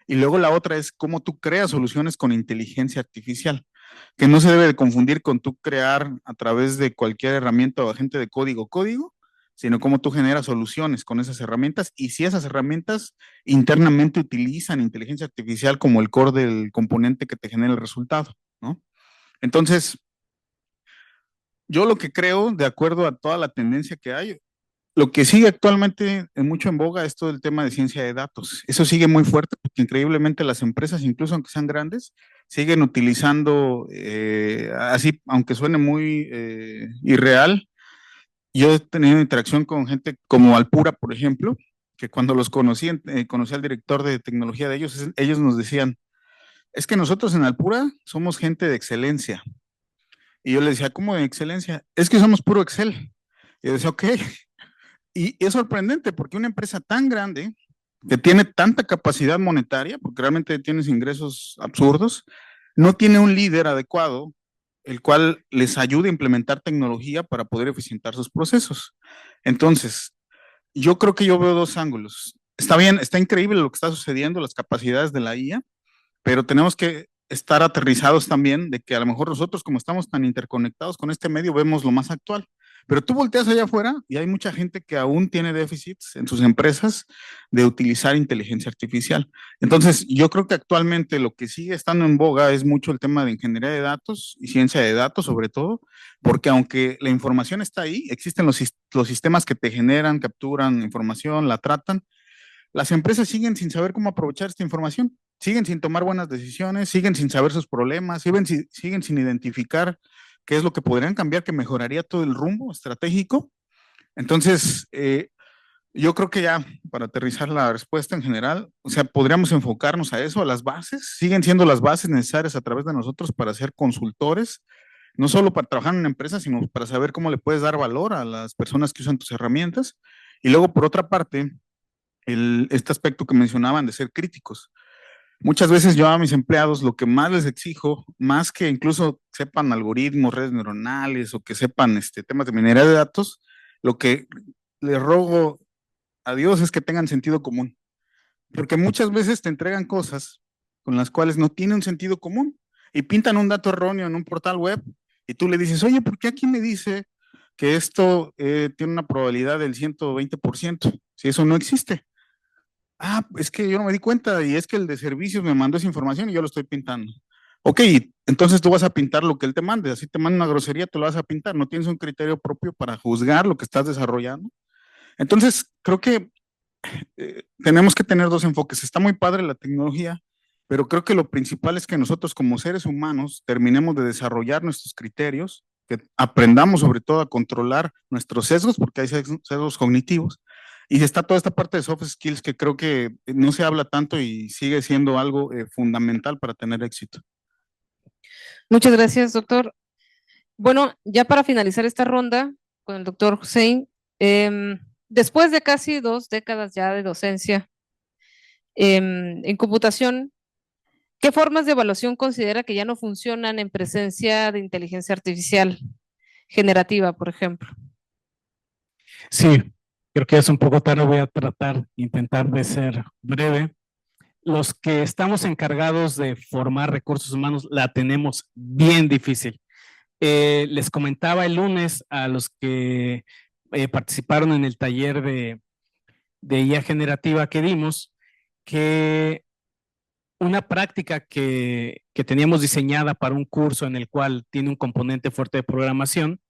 y luego la otra es cómo tú creas soluciones con inteligencia artificial, que no se debe de confundir con tú crear a través de cualquier herramienta o agente de código, sino cómo tú generas soluciones con esas herramientas y si esas herramientas internamente utilizan inteligencia artificial como el core del componente que te genera el resultado, ¿no? Entonces, yo lo que creo, de acuerdo a toda la tendencia que hay, lo que sigue actualmente mucho en boga es todo el tema de ciencia de datos. Eso sigue muy fuerte porque increíblemente las empresas, incluso aunque sean grandes, siguen utilizando, así, aunque suene muy irreal. Yo he tenido interacción con gente como Alpura, por ejemplo, que cuando los conocí, conocí al director de tecnología de ellos, ellos nos decían, es que nosotros en Alpura somos gente de excelencia. Y yo le decía, ¿cómo de excelencia? Es que somos puro Excel. Y yo decía, ok. Y es sorprendente porque una empresa tan grande, que tiene tanta capacidad monetaria, porque realmente tienes ingresos absurdos, no tiene un líder adecuado, el cual les ayude a implementar tecnología para poder eficientar sus procesos. Entonces, yo creo que yo veo dos ángulos. Está bien, está increíble lo que está sucediendo, las capacidades de la IA, pero tenemos que estar aterrizados también de que a lo mejor nosotros, como estamos tan interconectados con este medio, vemos lo más actual. Pero tú volteas allá afuera y hay mucha gente que aún tiene déficits en sus empresas de utilizar inteligencia artificial. Entonces, yo creo que actualmente lo que sigue estando en boga es mucho el tema de ingeniería de datos y ciencia de datos, sobre todo, porque aunque la información está ahí, existen los sistemas que te generan, capturan información, la tratan. Las empresas siguen sin saber cómo aprovechar esta información, siguen sin tomar buenas decisiones, siguen sin saber sus problemas, siguen sin identificar qué es lo que podrían cambiar, que mejoraría todo el rumbo estratégico. Entonces, yo creo que ya para aterrizar la respuesta en general, o sea, podríamos enfocarnos a eso, a las bases, siguen siendo las bases necesarias a través de nosotros para ser consultores, no solo para trabajar en una empresa, sino para saber cómo le puedes dar valor a las personas que usan tus herramientas. Y luego, por otra parte, este aspecto que mencionaban de ser críticos. Muchas veces yo a mis empleados lo que más les exijo, más que incluso sepan algoritmos, redes neuronales o que sepan temas de minería de datos, lo que les rogo a Dios es que tengan sentido común. Porque muchas veces te entregan cosas con las cuales no tienen un sentido común y pintan un dato erróneo en un portal web y tú le dices, oye, ¿por qué aquí me dice que esto tiene una probabilidad del 120%? Si eso no existe. Ah, es que yo no me di cuenta y es que el de servicios me mandó esa información y yo lo estoy pintando. Ok, entonces tú vas a pintar lo que él te mande, así te manda una grosería, tú lo vas a pintar, no tienes un criterio propio para juzgar lo que estás desarrollando. Entonces, creo que tenemos que tener dos enfoques. Está muy padre la tecnología, pero creo que lo principal es que nosotros como seres humanos terminemos de desarrollar nuestros criterios, que aprendamos sobre todo a controlar nuestros sesgos, porque hay sesgos cognitivos. Y está toda esta parte de soft skills que creo que no se habla tanto y sigue siendo algo fundamental para tener éxito. Muchas gracias, doctor. Bueno, ya para finalizar esta ronda con el doctor Hussein, después de casi 2 décadas ya de docencia en computación, ¿qué formas de evaluación considera que ya no funcionan en presencia de inteligencia artificial generativa, por ejemplo? Sí, creo que es un poco tarde, voy a intentar de ser breve. Los que estamos encargados de formar recursos humanos la tenemos bien difícil. Les comentaba el lunes a los que participaron en el taller de IA generativa que dimos, que una práctica que teníamos diseñada para un curso en el cual tiene un componente fuerte de programación,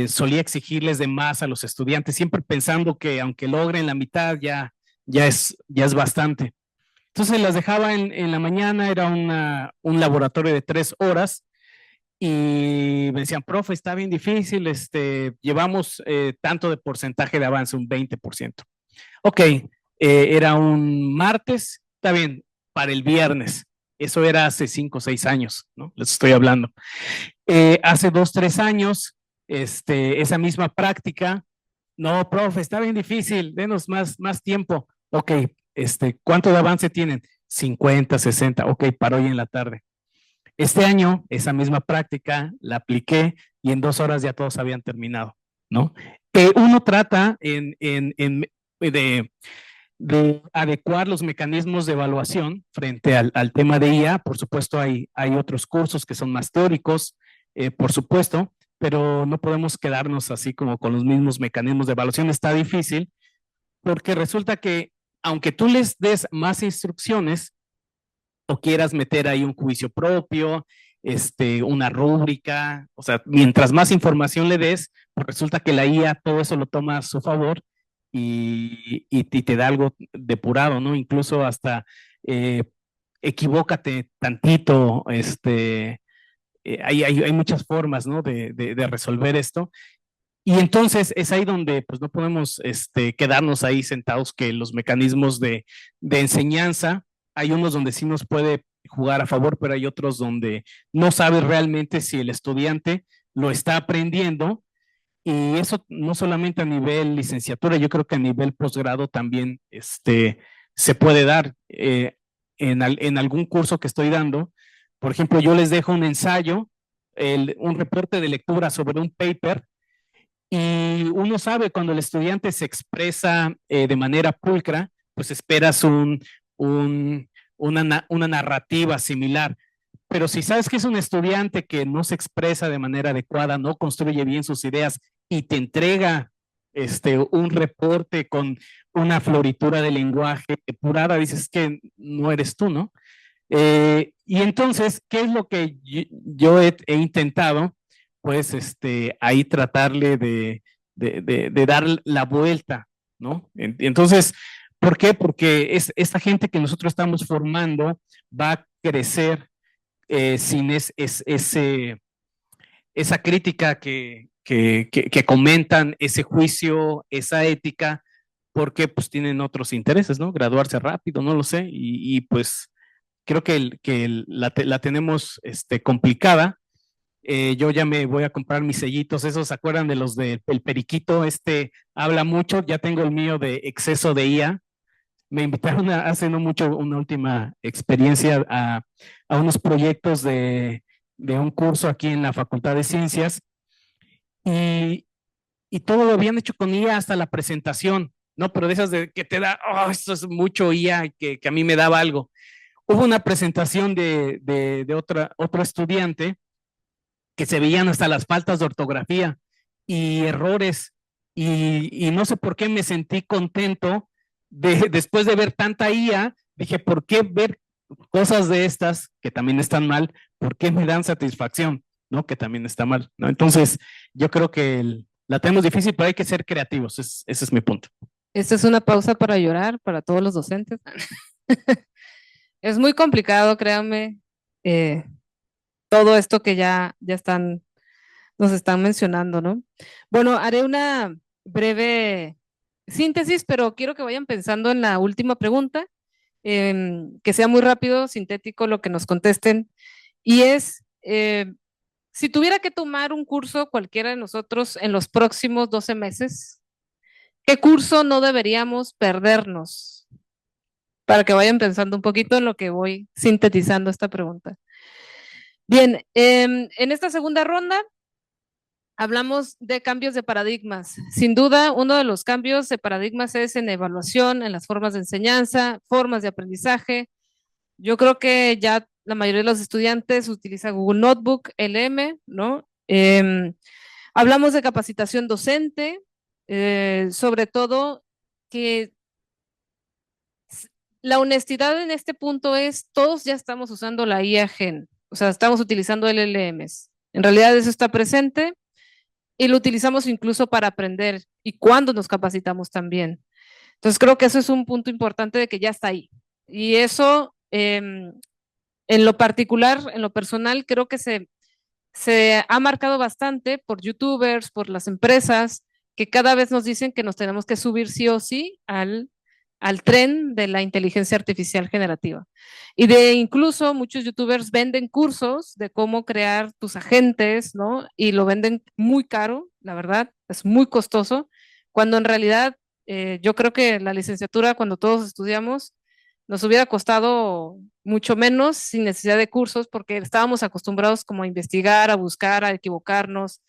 solía exigirles de más a los estudiantes, siempre pensando que aunque logren la mitad ya es bastante. Entonces las dejaba en la mañana, era un laboratorio de 3 horas y me decían, profe, está bien difícil, llevamos tanto de porcentaje de avance, un 20%. Ok, era un martes, está bien, para el viernes. Eso era hace 5 o 6 años, ¿no? Les estoy hablando. Hace 2, 3 años, esa misma práctica, no, profe, está bien difícil, denos más tiempo. Ok, ¿cuánto de avance tienen? 50, 60, ok, para hoy en la tarde. Este año, esa misma práctica la apliqué y en 2 horas ya todos habían terminado, ¿no? Uno trata de adecuar los mecanismos de evaluación frente al tema de IA. Por supuesto, hay otros cursos que son más teóricos, por supuesto, pero no podemos quedarnos así como con los mismos mecanismos de evaluación. Está difícil porque resulta que aunque tú les des más instrucciones o quieras meter ahí un juicio propio, una rúbrica, o sea, mientras más información le des, pues resulta que la IA todo eso lo toma a su favor y te da algo depurado, ¿no? Incluso hasta equivócate tantito, hay muchas formas, ¿no? de resolver esto. Y entonces es ahí donde pues no podemos quedarnos ahí sentados, que los mecanismos de enseñanza, hay unos donde sí nos puede jugar a favor, pero hay otros donde no sabes realmente si el estudiante lo está aprendiendo, y eso no solamente a nivel licenciatura, yo creo que a nivel posgrado también se puede dar. En algún curso que estoy dando, por ejemplo, yo les dejo un ensayo, un reporte de lectura sobre un paper, y uno sabe cuando el estudiante se expresa de manera pulcra, pues esperas una narrativa similar. Pero si sabes que es un estudiante que no se expresa de manera adecuada, no construye bien sus ideas y te entrega un reporte con una floritura de lenguaje depurada, dices que no eres tú, ¿no? Y entonces, ¿qué es lo que yo he intentado? Pues ahí tratarle de dar la vuelta, ¿no? Entonces, ¿por qué? Porque esta gente que nosotros estamos formando va a crecer sin esa crítica que comentan, ese juicio, esa ética, porque pues tienen otros intereses, ¿no? Graduarse rápido, no lo sé, y pues creo que la tenemos complicada. Yo ya me voy a comprar mis sellitos, esos se acuerdan de los del periquito, habla mucho, ya tengo el mío de exceso de IA. Me invitaron hace no mucho una última experiencia a unos proyectos de un curso aquí en la Facultad de Ciencias, y todo lo habían hecho con IA hasta la presentación, ¿no? Pero de esas de que te da, oh, esto es mucho IA, que a mí me daba algo. Hubo una presentación de otro estudiante que se veían hasta las faltas de ortografía y errores, y no sé por qué me sentí contento después de ver tanta IA. Dije, ¿por qué ver cosas de estas que también están mal? ¿Por qué me dan satisfacción? ¿No? Que también está mal, ¿no? Entonces, yo creo que la tenemos difícil, pero hay que ser creativos, ese es mi punto. Esta es una pausa para llorar para todos los docentes. Es muy complicado, créanme, todo esto que ya nos están mencionando, ¿no? Bueno, haré una breve síntesis, pero quiero que vayan pensando en la última pregunta, que sea muy rápido, sintético lo que nos contesten, y es, si tuviera que tomar un curso cualquiera de nosotros en los próximos 12 meses, ¿qué curso no deberíamos perdernos? Para que vayan pensando un poquito en lo que voy sintetizando esta pregunta. Bien, en esta segunda ronda hablamos de cambios de paradigmas. Sin duda, uno de los cambios de paradigmas es en evaluación, en las formas de enseñanza, formas de aprendizaje. Yo creo que ya la mayoría de los estudiantes utiliza Google Notebook, LM, ¿no? Hablamos de capacitación docente, sobre todo que la honestidad en este punto es, todos ya estamos usando la IA Gen, o sea, estamos utilizando LLMs. En realidad eso está presente y lo utilizamos incluso para aprender y cuando nos capacitamos también. Entonces creo que eso es un punto importante de que ya está ahí. Y eso, en lo particular, en lo personal, creo que se ha marcado bastante por youtubers, por las empresas, que cada vez nos dicen que nos tenemos que subir sí o sí al tren de la inteligencia artificial generativa. Y de incluso muchos youtubers venden cursos de cómo crear tus agentes, ¿no? Y lo venden muy caro, la verdad, es muy costoso, cuando en realidad yo creo que la licenciatura, cuando todos estudiamos, nos hubiera costado mucho menos sin necesidad de cursos, porque estábamos acostumbrados como a investigar, a buscar, a equivocarnos,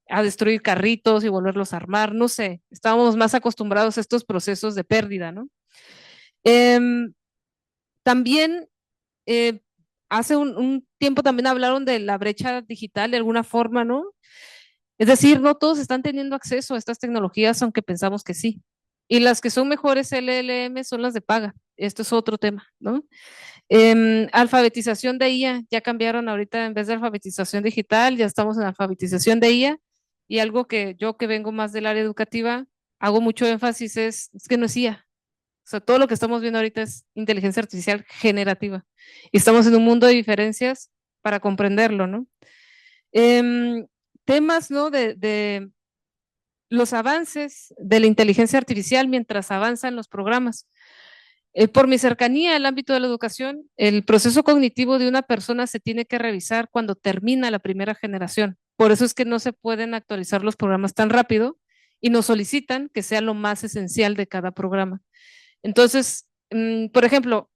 a destruir carritos y volverlos a armar, no sé, estábamos más acostumbrados a estos procesos de pérdida, ¿no? También hace un tiempo también hablaron de la brecha digital de alguna forma, ¿no? Es decir, no todos están teniendo acceso a estas tecnologías, aunque pensamos que sí. Y las que son mejores LLM son las de paga. Esto es otro tema, ¿no? Alfabetización de IA, ya cambiaron ahorita, en vez de alfabetización digital, ya estamos en alfabetización de IA. Y algo que yo, que vengo más del área educativa, hago mucho énfasis es que no es IA. O sea, todo lo que estamos viendo ahorita es inteligencia artificial generativa. Y estamos en un mundo de diferencias para comprenderlo, ¿no? Temas, ¿no? De los avances de la inteligencia artificial mientras avanzan los programas. Por mi cercanía al ámbito de la educación, el proceso cognitivo de una persona se tiene que revisar cuando termina la primera generación. Por eso es que no se pueden actualizar los programas tan rápido y nos solicitan que sea lo más esencial de cada programa. Entonces, por ejemplo,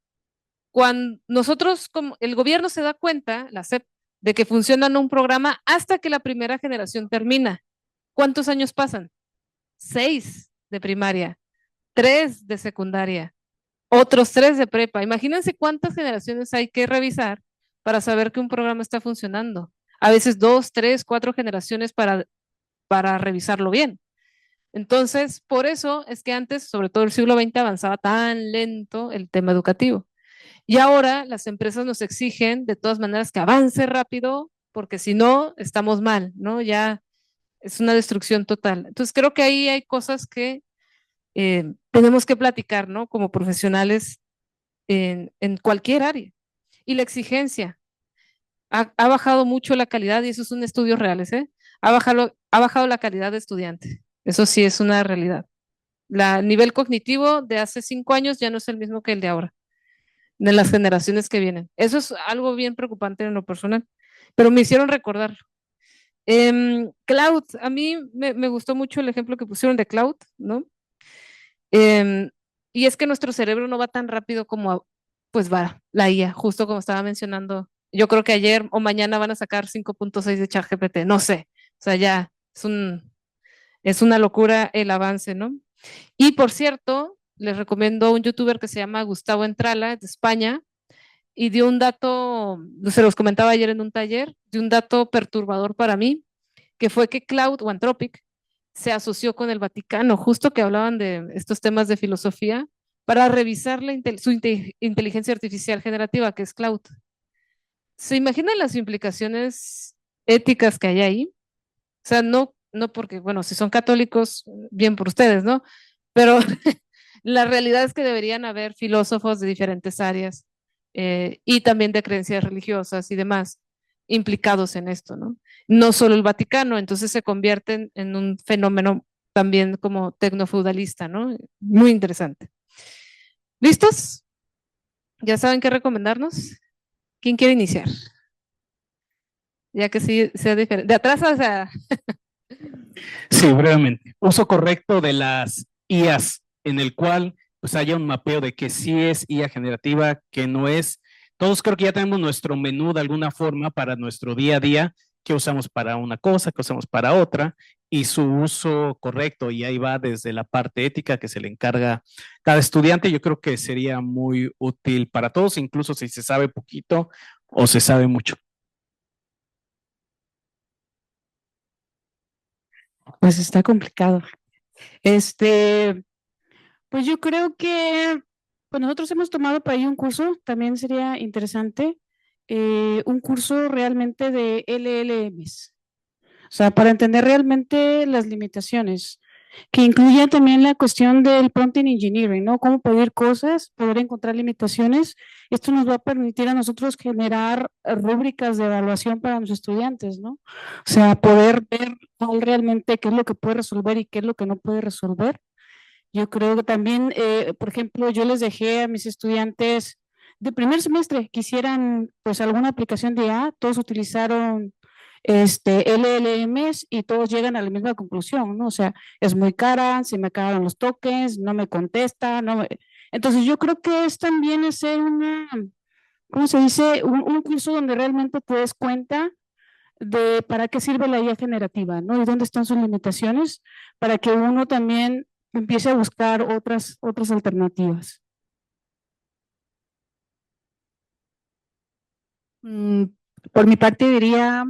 cuando nosotros, como el gobierno se da cuenta, la SEP, de que funciona un programa hasta que la primera generación termina. ¿Cuántos años pasan? 6 de primaria, 3 de secundaria, otros 3 de prepa. Imagínense cuántas generaciones hay que revisar para saber que un programa está funcionando. A veces 2, 3, 4 generaciones para revisarlo bien. Entonces, por eso es que antes, sobre todo el siglo XX, avanzaba tan lento el tema educativo. Y ahora las empresas nos exigen de todas maneras que avance rápido, porque si no, estamos mal, ¿no? Ya es una destrucción total. Entonces, creo que ahí hay cosas que tenemos que platicar, ¿no? Como profesionales en cualquier área. Y la exigencia. Ha bajado mucho la calidad, y eso es un estudio reales, ¿eh? Ha bajado la calidad de estudiante. Eso sí es una realidad. El nivel cognitivo de hace 5 años ya no es el mismo que el de ahora, de las generaciones que vienen. Eso es algo bien preocupante en lo personal, pero me hicieron recordar. Cloud, a mí me gustó mucho el ejemplo que pusieron de Cloud, ¿no? Y es que nuestro cerebro no va tan rápido como pues va la IA, justo como estaba mencionando. Yo creo que ayer o mañana van a sacar 5.6 de ChatGPT, no sé. O sea, ya es una locura el avance, ¿no? Y por cierto, les recomiendo un youtuber que se llama Gustavo Entrala, de España, y dio un dato, se los comentaba ayer en un taller, de un dato perturbador para mí, que fue que Cloud o Anthropic se asoció con el Vaticano, justo que hablaban de estos temas de filosofía, para revisar su inteligencia artificial generativa, que es Cloud. ¿Se imaginan las implicaciones éticas que hay ahí? O sea, no porque, bueno, si son católicos, bien por ustedes, ¿no? Pero la realidad es que deberían haber filósofos de diferentes áreas y también de creencias religiosas y demás implicados en esto, ¿no? No solo el Vaticano, entonces se convierten en un fenómeno también como tecnofeudalista, ¿no? Muy interesante. ¿Listos? ¿Ya saben qué recomendarnos? ¿Quién quiere iniciar? Ya que sí sea diferente. De atrás hacia... Sí, brevemente. Uso correcto de las IAs, en el cual pues haya un mapeo de que sí es IA generativa, que no es. Todos creo que ya tenemos nuestro menú de alguna forma para nuestro día a día, que usamos para una cosa, que usamos para otra, y su uso correcto, y ahí va desde la parte ética que se le encarga cada estudiante. Yo creo que sería muy útil para todos, incluso si se sabe poquito o se sabe mucho. Pues está complicado. Pues yo creo que pues nosotros hemos tomado por ahí un curso, también sería interesante, un curso realmente de LLMs, o sea, para entender realmente las limitaciones, que incluya también la cuestión del prompt engineering, ¿no? Cómo pedir cosas, poder encontrar limitaciones. Esto nos va a permitir a nosotros generar rúbricas de evaluación para los estudiantes, ¿no? O sea, poder ver realmente qué es lo que puede resolver y qué es lo que no puede resolver. Yo creo que también, por ejemplo, yo les dejé a mis estudiantes de primer semestre que hicieran pues alguna aplicación de IA, todos utilizaron LLMs y todos llegan a la misma conclusión, ¿no? O sea, es muy cara, se me acabaron los tokens, no me contesta, no me... Entonces yo creo que es también hacer una, ¿cómo se dice? Un curso donde realmente te des cuenta de para qué sirve la IA generativa, ¿no? Y dónde están sus limitaciones, para que uno también empiece a buscar otras alternativas. Por mi parte diría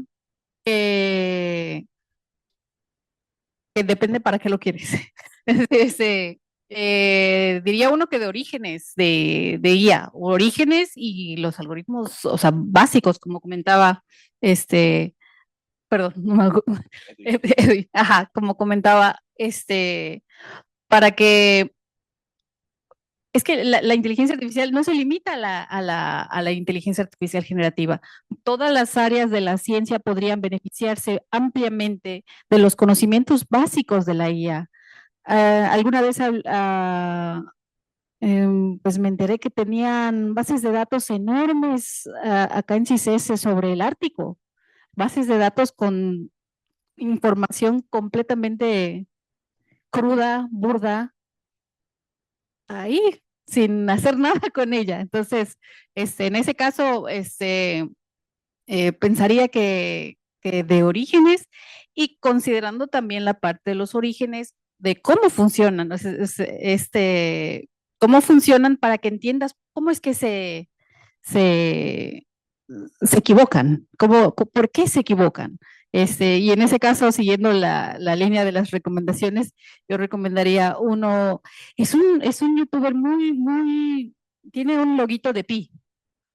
que depende para qué lo quieres. Diría uno que de orígenes de IA, orígenes y los algoritmos, o sea, básicos, como comentaba, perdón, no me acuerdo. Ajá, como comentaba, para que es que la inteligencia artificial no se limita a la inteligencia artificial generativa. Todas las áreas de la ciencia podrían beneficiarse ampliamente de los conocimientos básicos de la IA. ¿Alguna vez Pues me enteré que tenían bases de datos enormes acá en CICESE sobre el Ártico, bases de datos con información completamente cruda, burda, ahí, sin hacer nada con ella. Entonces, en ese caso, pensaría que de orígenes y considerando también la parte de los orígenes de cómo funcionan, ¿no? Cómo funcionan para que entiendas cómo es que se, se equivocan, por qué se equivocan. Y en ese caso, siguiendo la línea de las recomendaciones, yo recomendaría uno, es un youtuber tiene un loguito de pi.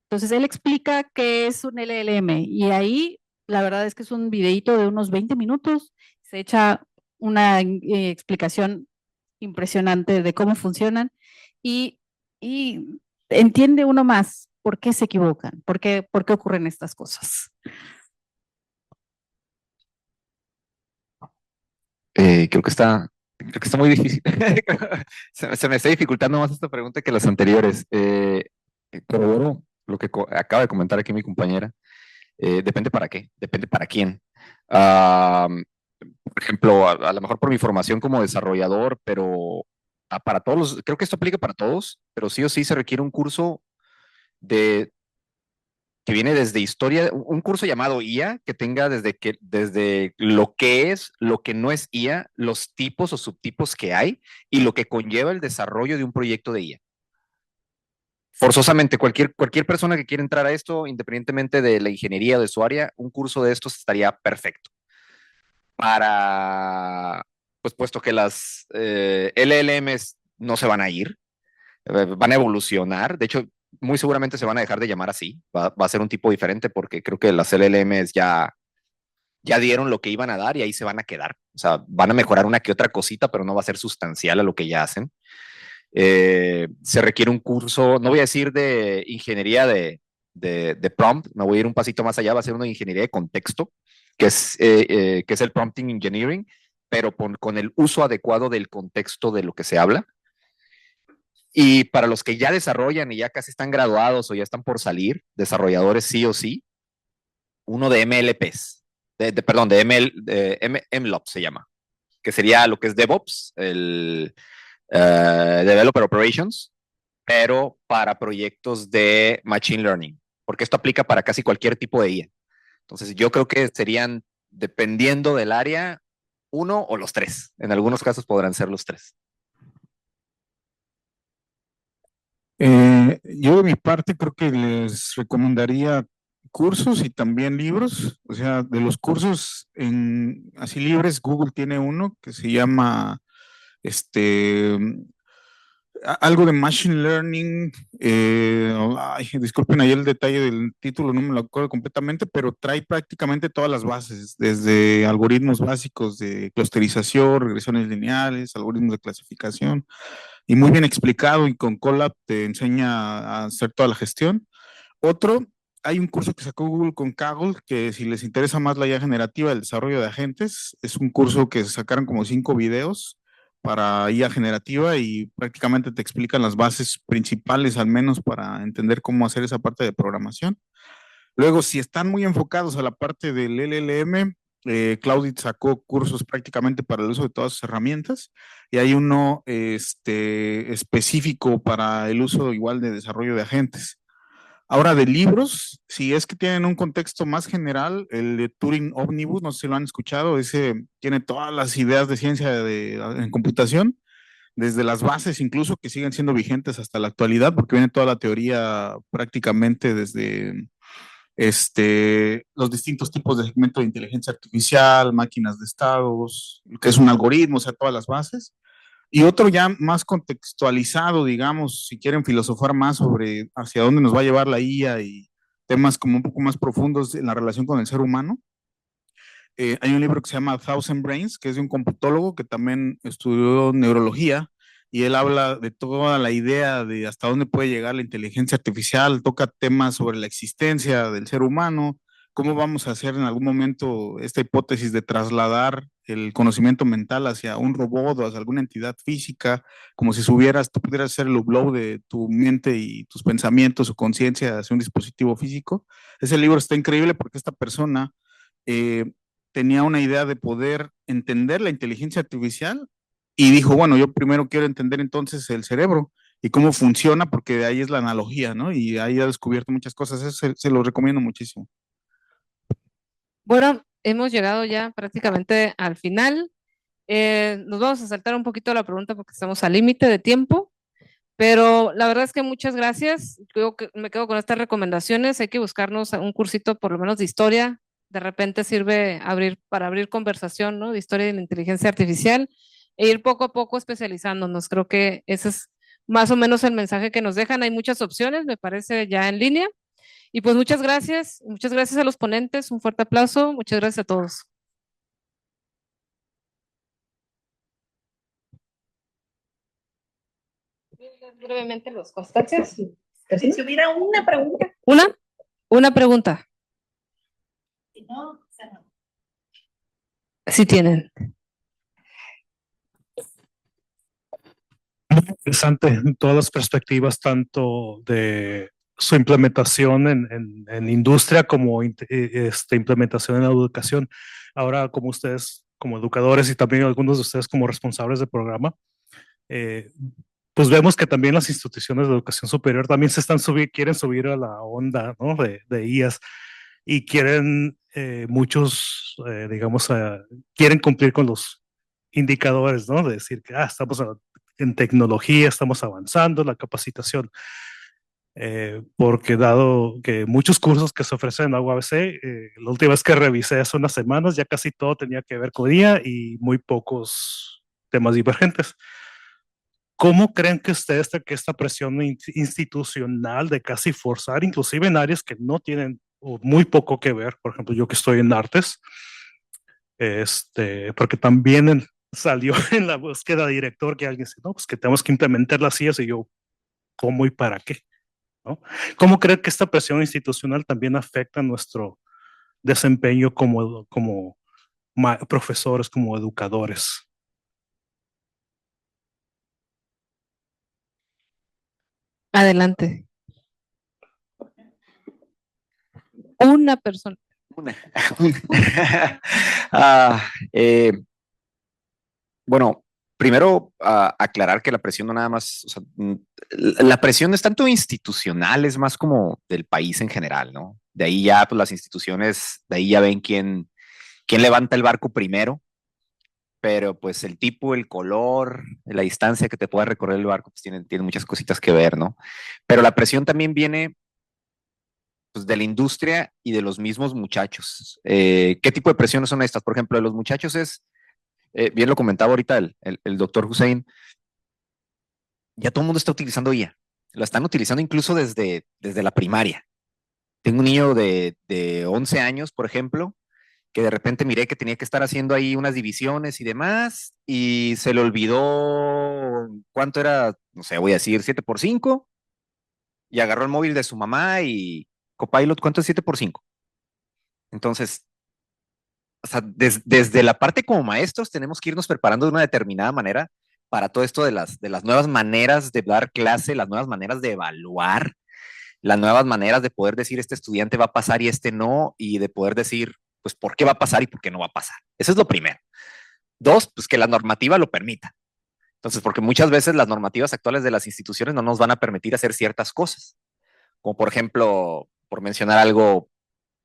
Entonces él explica qué es un LLM y ahí la verdad es que es un videíto de unos 20 minutos, se echa una explicación impresionante de cómo funcionan y, y entiende uno más por qué se equivocan, por qué ocurren estas cosas. Creo que está muy difícil. Se me está dificultando más esta pregunta que las anteriores. Corroboro lo que acaba de comentar aquí mi compañera. Depende para qué, depende para quién. Ah, por ejemplo, a lo mejor por mi formación como desarrollador, pero para todos creo que esto aplica para todos, pero sí o sí se requiere un curso de que viene desde historia, un curso llamado IA, que tenga desde lo que es, lo que no es IA, los tipos o subtipos que hay y lo que conlleva el desarrollo de un proyecto de IA. Forzosamente, cualquier persona que quiera entrar a esto, independientemente de la ingeniería o de su área, un curso de estos estaría perfecto. Pues puesto que las LLMs no se van a ir, van a evolucionar. De hecho, muy seguramente se van a dejar de llamar así. Va a ser un tipo diferente porque creo que las LLMs ya dieron lo que iban a dar y ahí se van a quedar. O sea, van a mejorar una que otra cosita, pero no va a ser sustancial a lo que ya hacen. Se requiere un curso, no voy a decir de ingeniería de prompt, me voy a ir un pasito más allá, va a ser una ingeniería de contexto, que es el prompting engineering, pero con el uso adecuado del contexto de lo que se habla. Y para los que ya desarrollan y ya casi están graduados o ya están por salir, desarrolladores sí o sí, uno de MLPs, perdón, de MLOps se llama, que sería lo que es DevOps, el Developer Operations, pero para proyectos de Machine Learning, porque esto aplica para casi cualquier tipo de IA. Entonces yo creo que serían, dependiendo del área, uno o los tres. En algunos casos podrán ser los tres. Yo de mi parte creo que les recomendaría cursos y también libros. O sea, de los cursos así libres, Google tiene uno que se llama algo de Machine Learning. Disculpen ahí el detalle del título, no me lo acuerdo completamente, pero trae prácticamente todas las bases, desde algoritmos básicos de clusterización, regresiones lineales, algoritmos de clasificación, y muy bien explicado, y con Colab te enseña a hacer toda la gestión. Otro, hay un curso que sacó Google con Kaggle, que si les interesa más la IA generativa, el desarrollo de agentes, es un curso que sacaron como 5 videos para IA generativa y prácticamente te explican las bases principales, al menos para entender cómo hacer esa parte de programación. Luego, si están muy enfocados a la parte del LLM, Cloudit sacó cursos prácticamente para el uso de todas sus herramientas y hay uno específico para el uso igual de desarrollo de agentes. Ahora, de libros, si es que tienen un contexto más general, el de Turing Omnibus, no sé si lo han escuchado, ese tiene todas las ideas de ciencia en computación, desde las bases incluso que siguen siendo vigentes hasta la actualidad, porque viene toda la teoría prácticamente desde los distintos tipos de segmento de inteligencia artificial, máquinas de estados, que es un algoritmo, o sea, todas las bases. Y otro ya más contextualizado, digamos, si quieren filosofar más sobre hacia dónde nos va a llevar la IA y temas como un poco más profundos en la relación con el ser humano. Hay un libro que se llama Thousand Brains, que es de un computólogo que también estudió neurología, y él habla de toda la idea de hasta dónde puede llegar la inteligencia artificial, toca temas sobre la existencia del ser humano, ¿Cómo vamos a hacer en algún momento esta hipótesis de trasladar el conocimiento mental hacia un robot o hacia alguna entidad física, como si tú pudieras hacer el upload de tu mente y tus pensamientos o conciencia hacia un dispositivo físico? Ese libro está increíble porque esta persona tenía una idea de poder entender la inteligencia artificial y dijo, bueno, yo primero quiero entender entonces el cerebro y cómo funciona, porque de ahí es la analogía, ¿no? Y ahí ha descubierto muchas cosas. Eso se lo recomiendo muchísimo. Bueno, hemos llegado ya prácticamente al final. Nos vamos a saltar un poquito la pregunta porque estamos al límite de tiempo, pero la verdad es que muchas gracias. Yo me quedo con estas recomendaciones. Hay que buscarnos un cursito por lo menos de historia. De repente sirve para abrir conversación, ¿no? De historia de la inteligencia artificial e ir poco a poco especializándonos. Creo que ese es más o menos el mensaje que nos dejan. Hay muchas opciones, me parece, ya en línea. Y pues muchas gracias a los ponentes, un fuerte aplauso, muchas gracias a todos. Brevemente los constancias. Si hubiera una pregunta. Una pregunta. Si no, cerramos. Si tienen. Muy interesante en todas las perspectivas, tanto de su implementación en industria como implementación en la educación. Ahora, como ustedes, como educadores y también algunos de ustedes como responsables del programa, pues vemos que también las instituciones de educación superior también quieren subir a la onda, ¿no? de IAS y quieren muchos, digamos, quieren cumplir con los indicadores, ¿no? De decir que estamos en tecnología, estamos avanzando, la capacitación. Porque dado que muchos cursos que se ofrecen en la UABC, la última vez que revisé hace unas semanas, ya casi todo tenía que ver con IA y muy pocos temas divergentes. ¿Cómo creen que ustedes que esta presión institucional de casi forzar, inclusive en áreas que no tienen o muy poco que ver, por ejemplo, yo que estoy en artes, porque también salió en la búsqueda de director que alguien dice, no, pues que tenemos que implementar las IAS y yo, ¿cómo y para qué? ¿No? ¿Cómo creen que esta presión institucional también afecta nuestro desempeño como profesores, como educadores? Adelante. Una persona. Bueno, primero aclarar que la presión no nada más, o sea, la presión no es tanto institucional, es más como del país en general, ¿no? De ahí ya, pues las instituciones, de ahí ya ven quién levanta el barco primero, pero pues el tipo, el color, la distancia que te pueda recorrer el barco, pues tiene muchas cositas que ver, ¿no? Pero la presión también viene pues, de la industria y de los mismos muchachos. ¿Qué tipo de presiones son estas? Por ejemplo, de los muchachos es, bien lo comentaba ahorita el doctor Hussein, ya todo el mundo está utilizando IA. Lo están utilizando incluso desde la primaria. Tengo un niño de 11 años, por ejemplo, que de repente miré que tenía que estar haciendo ahí unas divisiones y demás, y se le olvidó cuánto era, no sé, voy a decir 7 por 5, y agarró el móvil de su mamá y Copilot, ¿cuánto es 7 por 5? Entonces, o sea, desde la parte como maestros tenemos que irnos preparando de una determinada manera para todo esto de las nuevas maneras de dar clase, las nuevas maneras de evaluar, las nuevas maneras de poder decir este estudiante va a pasar y este no, y de poder decir, pues, por qué va a pasar y por qué no va a pasar. Eso es lo primero. Dos, pues que la normativa lo permita. Entonces, porque muchas veces las normativas actuales de las instituciones no nos van a permitir hacer ciertas cosas. Como por ejemplo, por mencionar algo,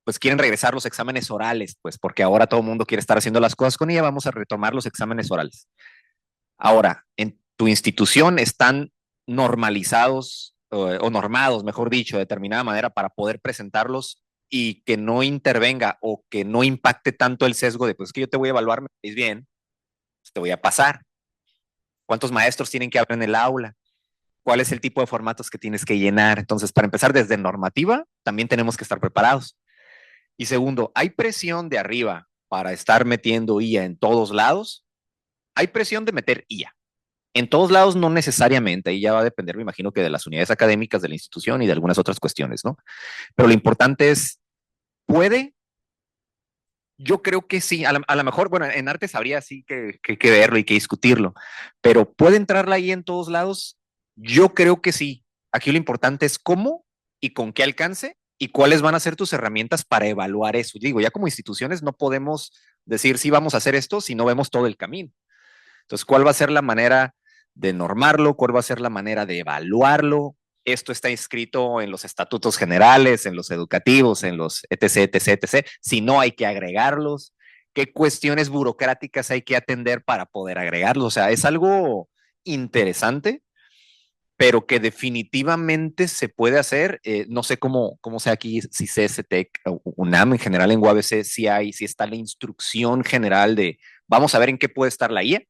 pues quieren regresar los exámenes orales, pues porque ahora todo el mundo quiere estar haciendo las cosas con ella, vamos a retomar los exámenes orales. Ahora, en tu institución están normalizados o normados, mejor dicho, de determinada manera para poder presentarlos y que no intervenga o que no impacte tanto el sesgo de, pues que yo te voy a evaluar, me veis bien, pues te voy a pasar. ¿Cuántos maestros tienen que haber en el aula? ¿Cuál es el tipo de formatos que tienes que llenar? Entonces, para empezar desde normativa, también tenemos que estar preparados. Y segundo, ¿hay presión de arriba para estar metiendo IA en todos lados? Hay presión de meter IA. En todos lados no necesariamente, ahí ya va a depender, me imagino que de las unidades académicas de la institución y de algunas otras cuestiones, ¿no? Pero lo importante es, ¿puede Yo creo que sí, a lo mejor, bueno, en artes habría sí que verlo y que discutirlo, pero ¿puede entrarla ahí en todos lados? Yo creo que sí. Aquí lo importante es cómo y con qué alcance y cuáles van a ser tus herramientas para evaluar eso. Digo, ya como instituciones no podemos decir sí vamos a hacer esto si no vemos todo el camino. Entonces, ¿cuál va a ser la manera de normarlo? ¿Cuál va a ser la manera de evaluarlo? Esto está inscrito en los estatutos generales, en los educativos, en los etc, etc, etc. Si no, hay que agregarlos. ¿Qué cuestiones burocráticas hay que atender para poder agregarlos? O sea, es algo interesante, pero que definitivamente se puede hacer. No sé cómo sea aquí, si CSTEC, UNAM en general en UABC, si está la instrucción general de vamos a ver en qué puede estar la IA,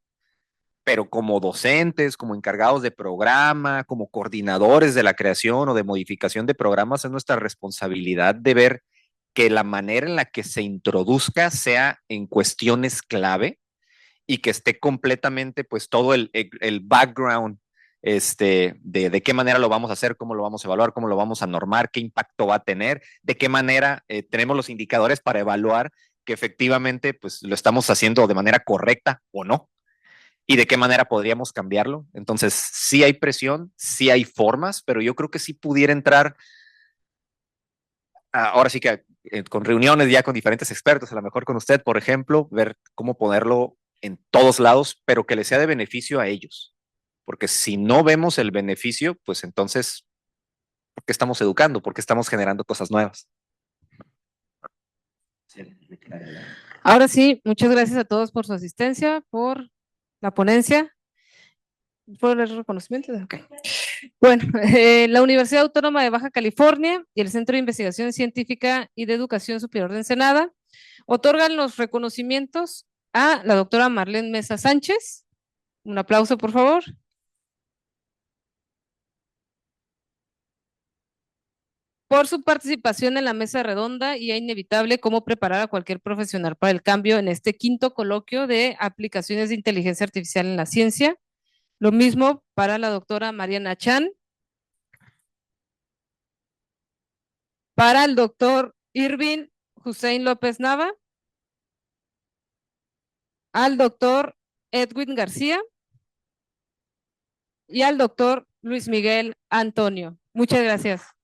pero como docentes, como encargados de programa, como coordinadores de la creación o de modificación de programas, es nuestra responsabilidad de ver que la manera en la que se introduzca sea en cuestiones clave y que esté completamente, pues, todo el background de qué manera lo vamos a hacer, cómo lo vamos a evaluar, cómo lo vamos a normar, qué impacto va a tener, de qué manera tenemos los indicadores para evaluar que efectivamente, pues, lo estamos haciendo de manera correcta o no y de qué manera podríamos cambiarlo. Entonces, sí hay presión, sí hay formas, pero yo creo que sí pudiera entrar, ahora sí que con reuniones ya con diferentes expertos, a lo mejor con usted, por ejemplo, ver cómo ponerlo en todos lados, pero que le sea de beneficio a ellos. Porque si no vemos el beneficio, pues entonces, ¿por qué estamos educando? ¿Por qué estamos generando cosas nuevas? Ahora sí, muchas gracias a todos por su asistencia, por la ponencia, por el reconocimiento. Okay. Bueno, la Universidad Autónoma de Baja California y el Centro de Investigación Científica y de Educación Superior de Ensenada otorgan los reconocimientos a la doctora Marlene Mesa Sánchez. Un aplauso, por favor. Por su participación en la mesa redonda y a inevitable cómo preparar a cualquier profesional para el cambio en este quinto coloquio de aplicaciones de inteligencia artificial en la ciencia. Lo mismo para la doctora Mariana Chan. Para el doctor Irving Hussein López Nava. Al doctor Edwin García. Y al doctor Luis Miguel Antonio. Muchas gracias.